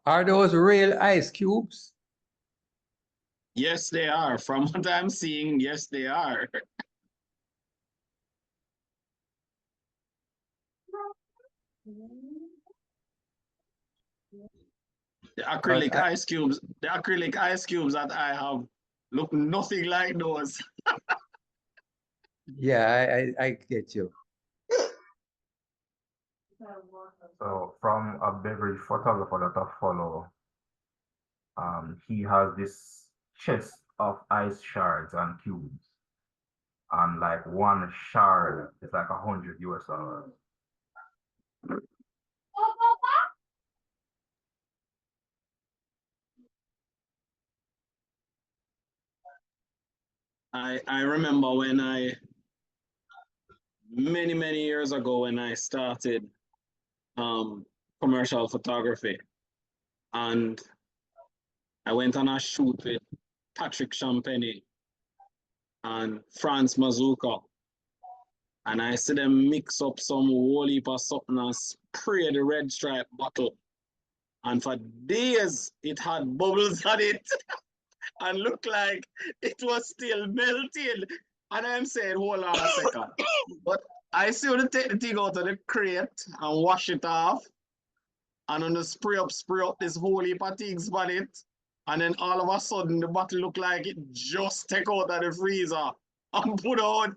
Are those real ice cubes? Yes, they are. From what I'm seeing, yes, they are. The acrylic ice cubes that I have look nothing like those. Yeah, I get you. So from a beverage photographer that I follow, he has this chest of ice shards and cubes, and like one shard is like $100 US. I remember when many years ago when I started commercial photography, and I went on a shoot with Patrick Champagne and Franz Mazuka, and I see them mix up some whole heap of something and spray the red stripe bottle, and for days it had bubbles on it and looked like it was still melting. And I'm saying, hold on a second. But I still take the thing out of the crate and wash it off. And on the spray up this whole heap of things on it. And then all of a sudden the bottle look like it just take out of the freezer and put on.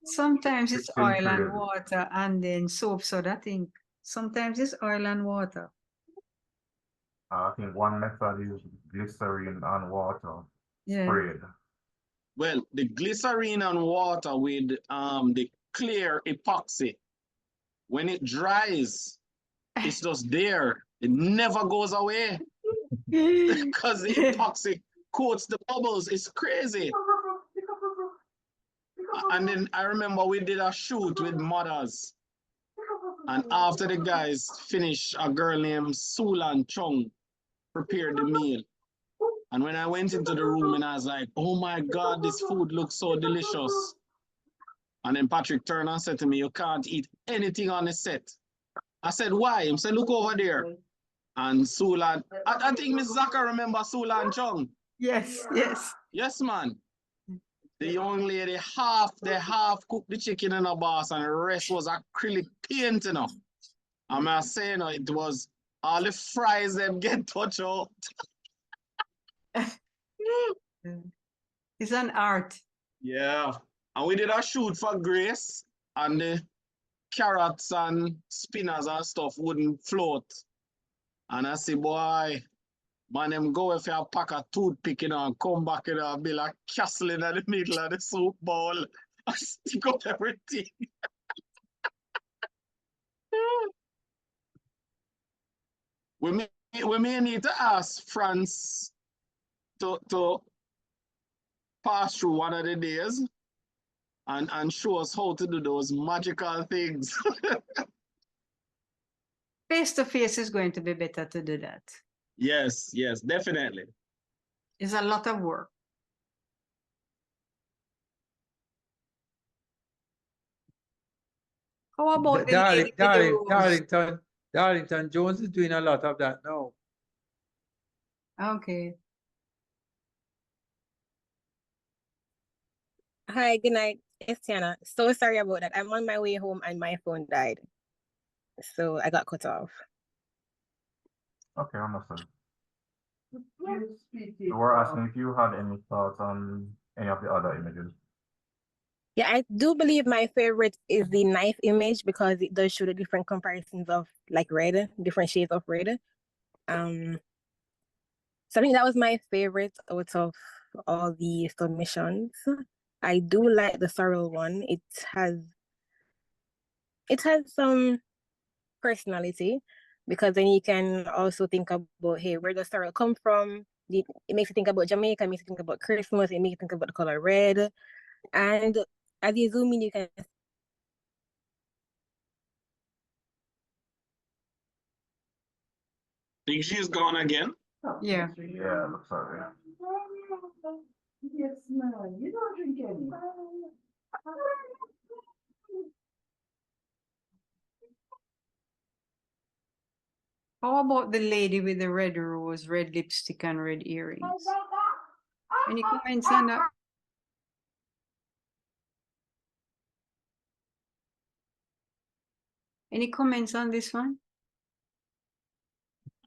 Sometimes it's oil and water and then soap soda, I think. Sometimes it's oil and water. I think one method is glycerin and water sprayed. Well, the glycerin and water with the clear epoxy, when it dries, it's just there. It never goes away because the epoxy coats the bubbles. It's crazy. And then I remember we did a shoot with mothers. And after the guys finished, a girl named Sulan Chung prepared the meal. And when I went into the room and I was like, oh my God, this food looks so delicious. And then Patrick turned and said to me, you can't eat anything on the set. I said, why? He said, look over there. And Sulan, I think Miss Zaka remember Sulan Chung. Yes. Yes, man. The young lady half cooked the chicken in a boss and the rest was acrylic paint, you know. I'm saying, it was all the fries them get touched out. It's an art. Yeah. And we did a shoot for Grace and the carrots and spinners and stuff wouldn't float. And I say, boy, man, them go if you pack a toothpick, you know, and come back, you know, and build a castle in the middle of the soup bowl and stick up everything. we may need to ask France to pass through one of the days and show us how to do those magical things. Face to face is going to be better to do that. Yes, yes, definitely. It's a lot of work. How about the lady with the rose? Darlington Jones is doing a lot of that now. Okay. Hi, good night. It's Tiana. So sorry about that. I'm on my way home and my phone died. So I got cut off. Okay, understood. So we're asking if you had any thoughts on any of the other images. Yeah, I do believe my favorite is the knife image because it does show the different comparisons of like red, different shades of red. So I think that was my favorite out of all the submissions. I do like the sorrel one. It has some personality because then you can also think about, hey, where does sorrel come from? It makes you think about Jamaica, it makes you think about Christmas, it makes you think about the color red. And as you zoom in, you can Think she's gone again? Yeah. Yeah, looks like it. Yes, no, you don't drink any. How about the lady with the red rose, red lipstick, and red earrings? Any comments on that? Any comments on this one?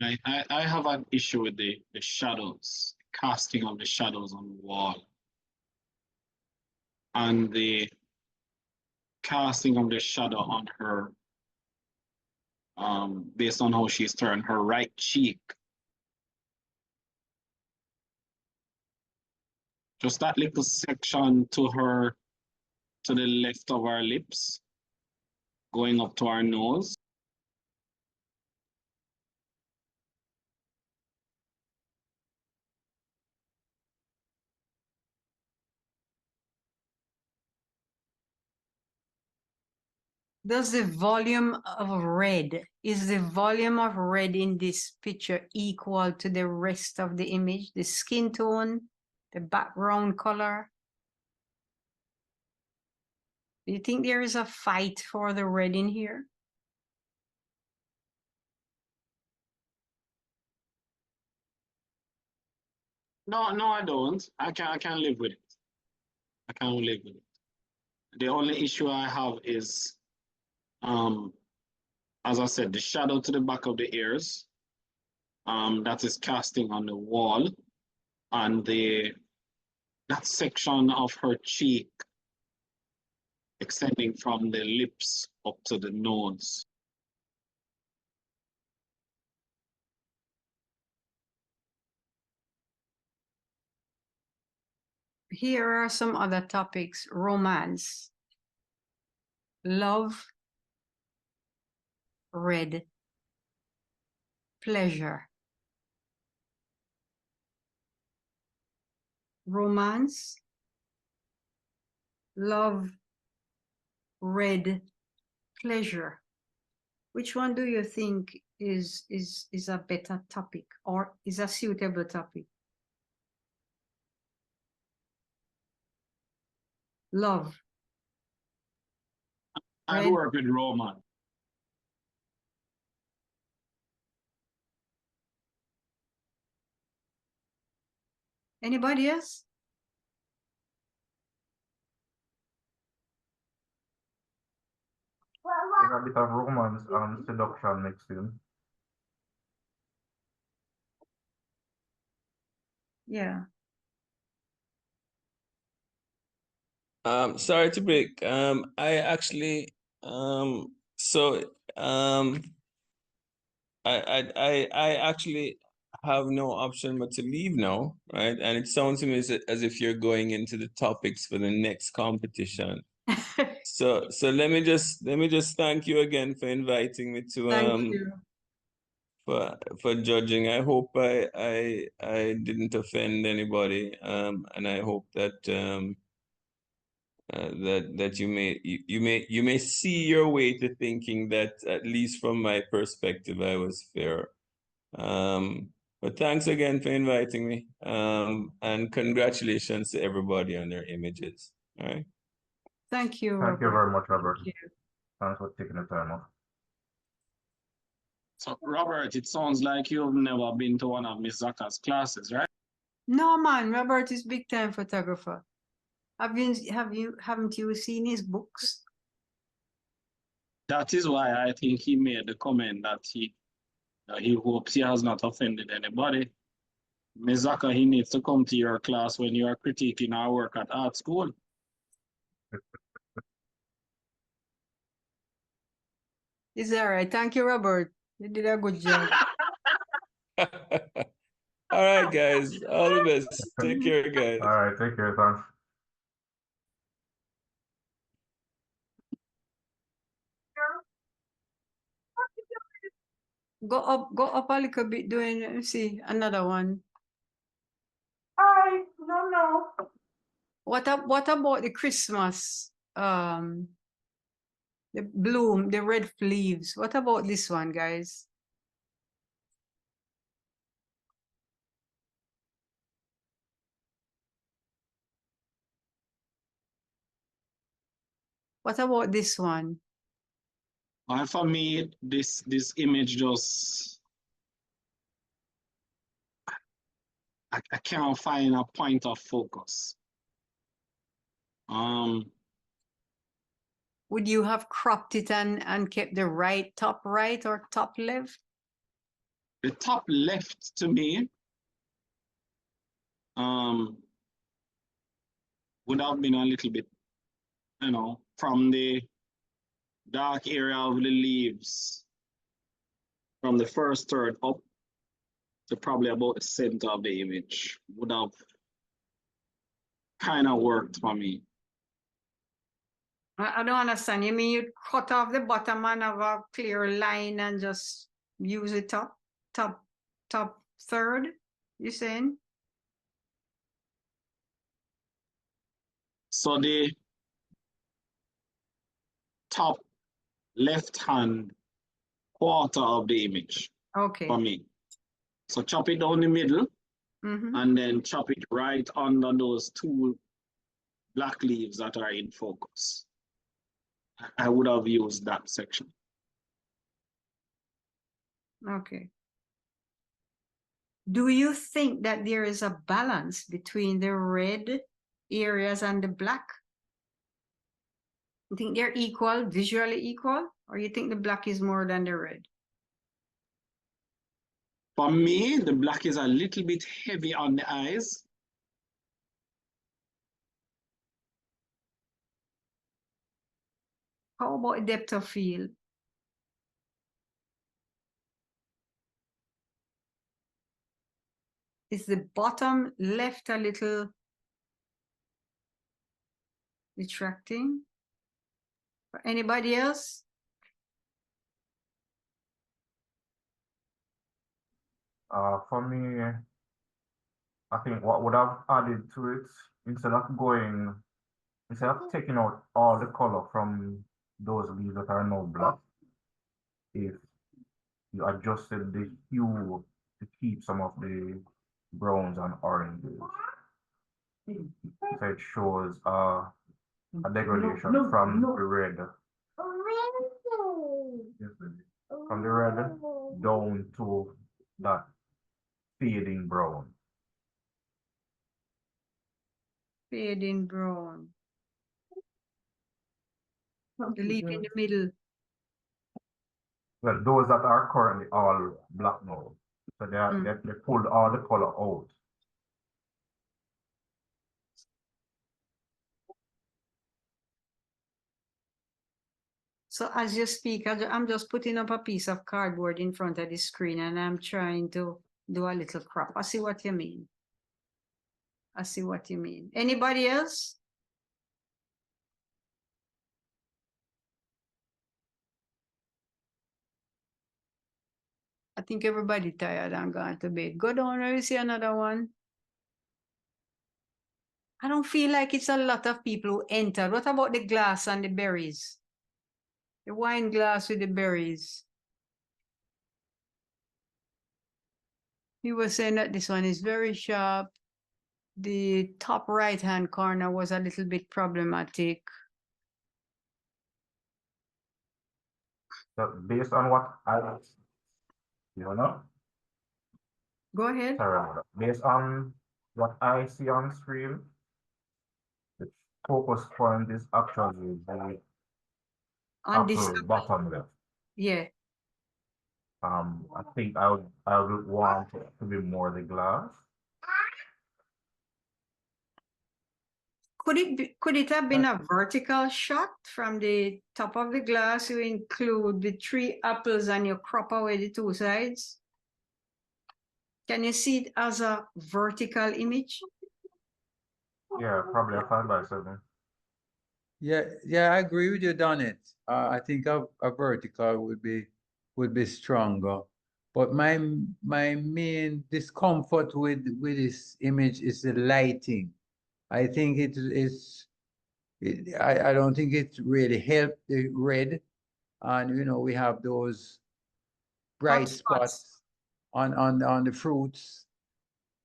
I have an issue with the shadows, casting of the shadows on the wall. And the casting of the shadow on her, based on how she's turned her right cheek. Just that little section to the left of her lips, going up to her nose. Does the volume of red, is the volume of red in this picture equal to the rest of the image, the skin tone, the background color? Do you think there is a fight for the red in here? No, I don't. I can live with it. I can live with it. The only issue I have is, as I said, the shadow to the back of the ears, that is casting on the wall, and that section of her cheek extending from the lips up to the nose. Here are some other topics: romance, love, red, pleasure. Romance, love, red, pleasure. Which one do you think is a better topic or is a suitable topic? Love. I work with romance. Anybody else? There's a bit of romance and seduction mixed in. Yeah. Sorry to break. I actually I actually have no option but to leave now, right? And it sounds to me as if you're going into the topics for the next competition. So let me just thank you again for inviting me to Thank you. for judging. I hope I didn't offend anybody. And I hope that that you may see your way to thinking that, at least from my perspective, I was fair. But thanks again for inviting me. And congratulations to everybody on their images. All right. Thank you, Thank you Robert. very much, Robert. Thank you. Thanks for taking the time off. So, Robert, it sounds like you've never been to one of Miss Zaka's classes, right? No, man, Robert is big time photographer. Haven't you seen his books? That is why I think he made the comment that he hopes he has not offended anybody. Ms. Zaka, he needs to come to your class when you are critiquing our work at art school. Is that right? Thank you, Robert. You did a good job. All right, guys. All the best. Take care, guys. All right, take care, thanks. Go up a little bit, doing, let me see, another one. No. What about the Christmas? The bloom, the red leaves. What about this one, guys? What about this one? And for me, this image just, I can't find a point of focus. Would you have cropped it and kept the top right or top left? The top left to me would have been a little bit, from the dark area of the leaves, from the first third up to probably about the center of the image, would have kind of worked for me. I don't understand. You mean you'd cut off the bottom and have a clear line and just use the top third, you saying? So the top left-hand quarter of the image, okay, for me. So chop it down the middle, mm-hmm, and then chop it right under those two black leaves that are in focus. I would have used that section. okay. Do you think that there is a balance between the red areas and the black? You think they're equal, visually equal, or you think the black is more than the red? For me, the black is a little bit heavy on the eyes. How about depth of field? Is the bottom left a little detracting? For anybody else? For me, I think what would have added to it, instead of taking out all the color from those leaves that are now black, if you adjusted the hue to keep some of the browns and oranges. So it shows a degradation from the red. From the red down to that fading brown. Fading brown. The leaf in the middle. Well, those that are currently all black now. So they pulled all the color out. So as you speak, I'm just putting up a piece of cardboard in front of the screen and I'm trying to do a little crop. I see what you mean. I see what you mean. Anybody else? I think everybody tired and gone to bed. Go down and you see another one. I don't feel like it's a lot of people who entered. What about the glass and the berries? The wine glass with the berries. He was saying that this one is very sharp. The top right-hand corner was a little bit problematic. So based on what you know? Go ahead. Sorry, based on what I see on screen, the focus point is actually the On this upper bottom left. Yeah. I think I would want it to be more the glass. Could it have been a vertical shot from the top of the glass? You include the 3 apples and you crop away the 2 sides. Can you see it as a vertical image? Yeah, probably a 5x7. Yeah, I agree with you, Donnet. I think a vertical would be stronger. But my main discomfort with this image is the lighting. I think I don't think it really helped the red. And you know, we have those bright spots on the fruits,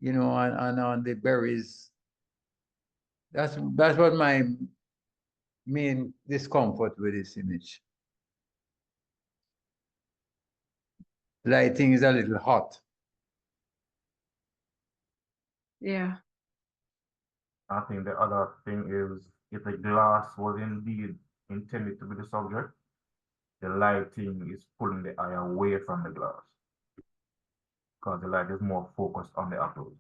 you know, and on the berries. That's what my main discomfort with this image. Lighting is a little hot. Yeah. I think the other thing is if the glass was indeed intended to be the subject, the lighting is pulling the eye away from the glass because the light is more focused on the apples.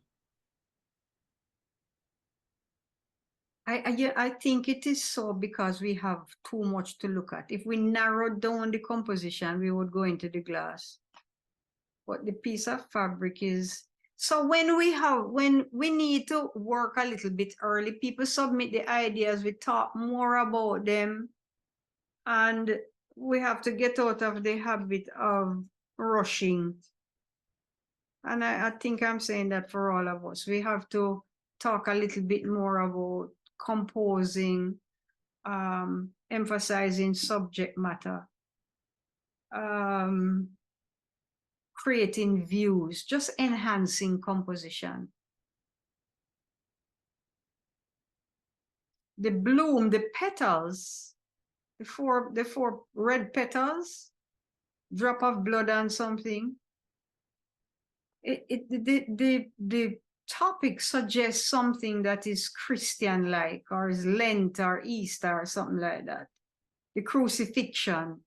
I think it is so because we have too much to look at. If we narrow down the composition, we would go into the glass. But the piece of fabric is, so when we need to work a little bit early, people submit the ideas, we talk more about them, and we have to get out of the habit of rushing. And I think I'm saying that for all of us. We have to talk a little bit more about composing, emphasizing subject matter, creating views, just enhancing composition. The bloom, the petals, the four red petals, drop of blood on something. The topic suggests something that is Christian-like, or is Lent or Easter or something like that. The crucifixion.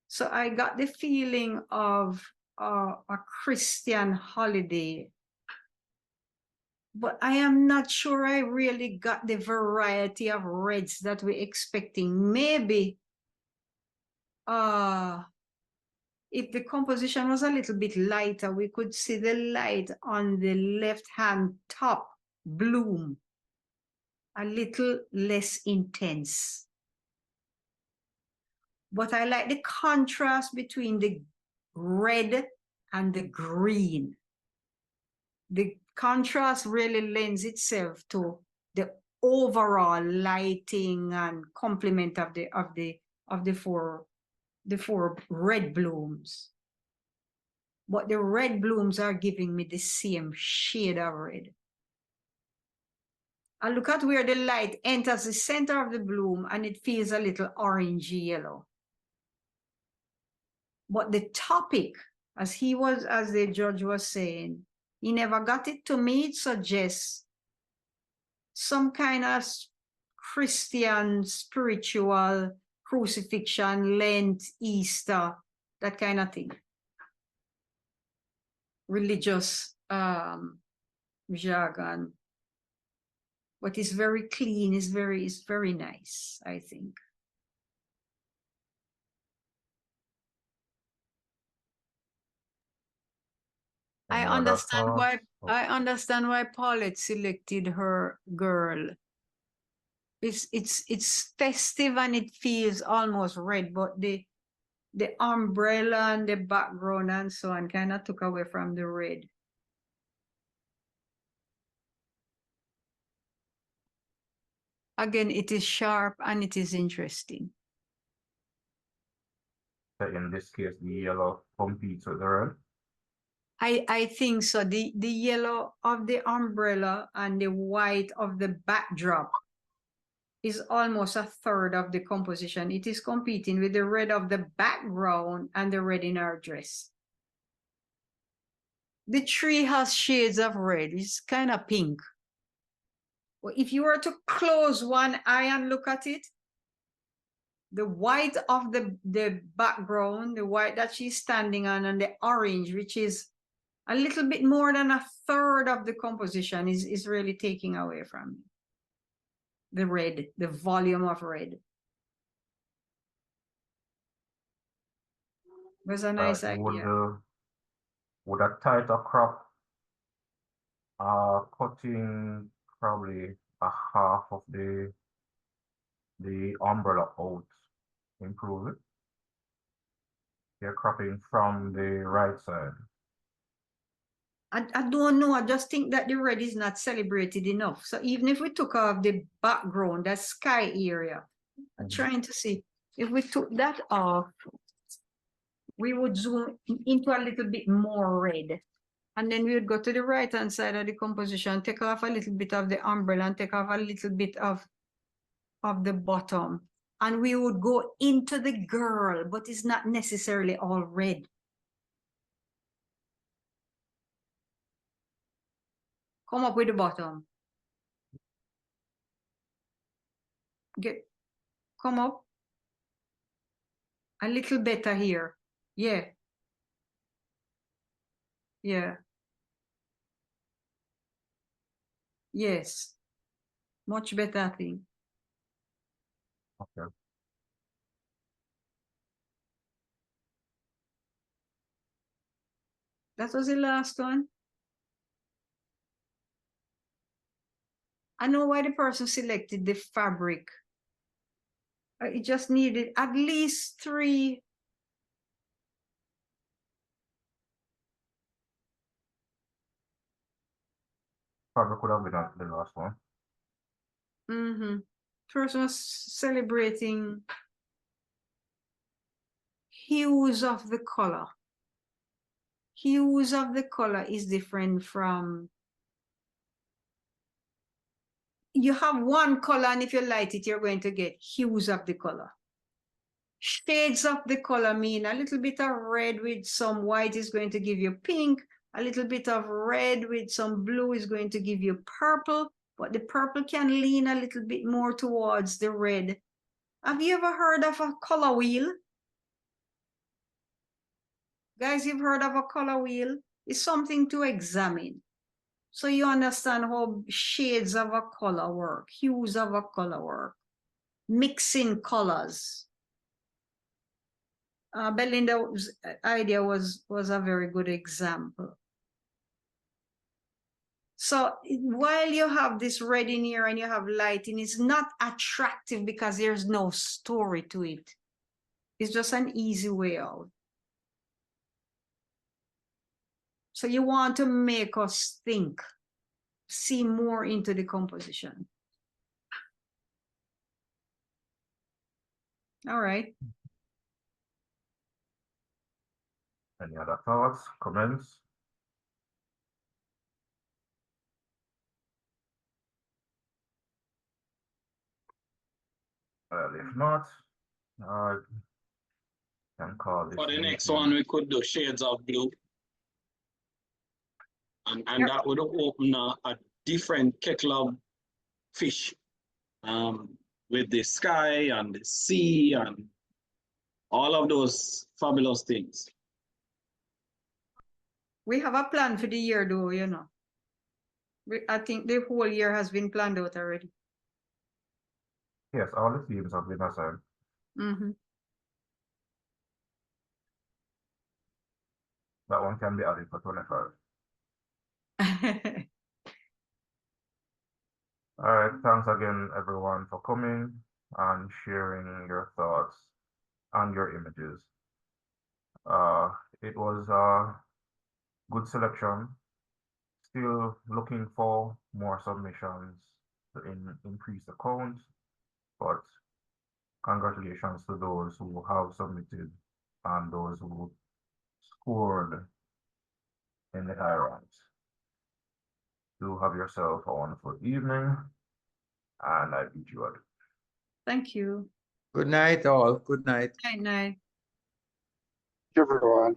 So I got the feeling of a Christian holiday, but I am not sure I really got the variety of reds that we're expecting. Maybe if the composition was a little bit lighter, we could see the light on the left-hand top bloom a little less intense. But I like the contrast between the red and the green. The contrast really lends itself to the overall lighting and complement of the four red blooms. But the red blooms are giving me the same shade of red. And look at where the light enters the center of the bloom and it feels a little orangey yellow. But the topic, as the judge was saying, he never got it. To me, it suggests some kind of Christian spiritual crucifixion, Lent, Easter, that kind of thing. Religious jargon. But it's very clean, it's very nice, I think. I understand why Paulette selected her girl. It's festive and it feels almost red, but the the umbrella and the background and so on kind of took away from the red. Again, it is sharp and it is interesting. So in this case, the yellow competes with the red? I think so. The yellow of the umbrella and the white of the backdrop is almost a third of the composition. It is competing with the red of the background and the red in our dress. The tree has shades of red. It's kind of pink. Well, if you were to close one eye and look at it, the white of the background, the white that she's standing on, and the orange, which is a little bit more than a third of the composition, is really taking away from the red, the volume of red. It was a nice idea. Would a tighter crop cutting probably a half of the umbrella out improve it? You're cropping from the right side. I don't know. I just think that the red is not celebrated enough. So even if we took off the background, that sky area, I'm trying to see if we took that off, we would zoom into a little bit more red. And then we would go to the right-hand side of the composition, take off a little bit of the umbrella and take off a little bit of the bottom. And we would go into the girl, but it's not necessarily all red. Come up with the bottom. Come up. A little better here. Yeah. Yeah. Yes. Much better, I think. Okay. That was the last one. I know why the person selected the fabric. It just needed at least 3. Fabric could have been the last one. Person was celebrating hues of the color. Hues of the color is different from, you have one color and if you light it, you're going to get hues of the color. Shades of the color mean a little bit of red with some white is going to give you pink. A little bit of red with some blue is going to give you purple, but the purple can lean a little bit more towards the red. Have you ever heard of a color wheel? Guys, you've heard of a color wheel? It's something to examine. So you understand how shades of a color work, hues of a color work, mixing colors. Belinda's idea was a very good example. So while you have this red in here and you have lighting, it's not attractive because there's no story to it. It's just an easy way out. So you want to make us think, see more into the composition. All right. Any other thoughts, comments? If not, can call this. For the next one, we could do shades of blue. And that would open a different kettle of fish with the sky and the sea and all of those fabulous things. We have a plan for the year though, you know. I think the whole year has been planned out already. Yes, all the themes have been assigned. That one can be added for 25. All right, thanks again, everyone, for coming and sharing your thoughts and your images. It was a good selection. Still looking for more submissions to increase the count, but congratulations to those who have submitted and those who scored in the high ranks. Do have yourself a wonderful evening, and I bid you adieu. Thank you. Good night, all. Good night. Night, night. Everyone.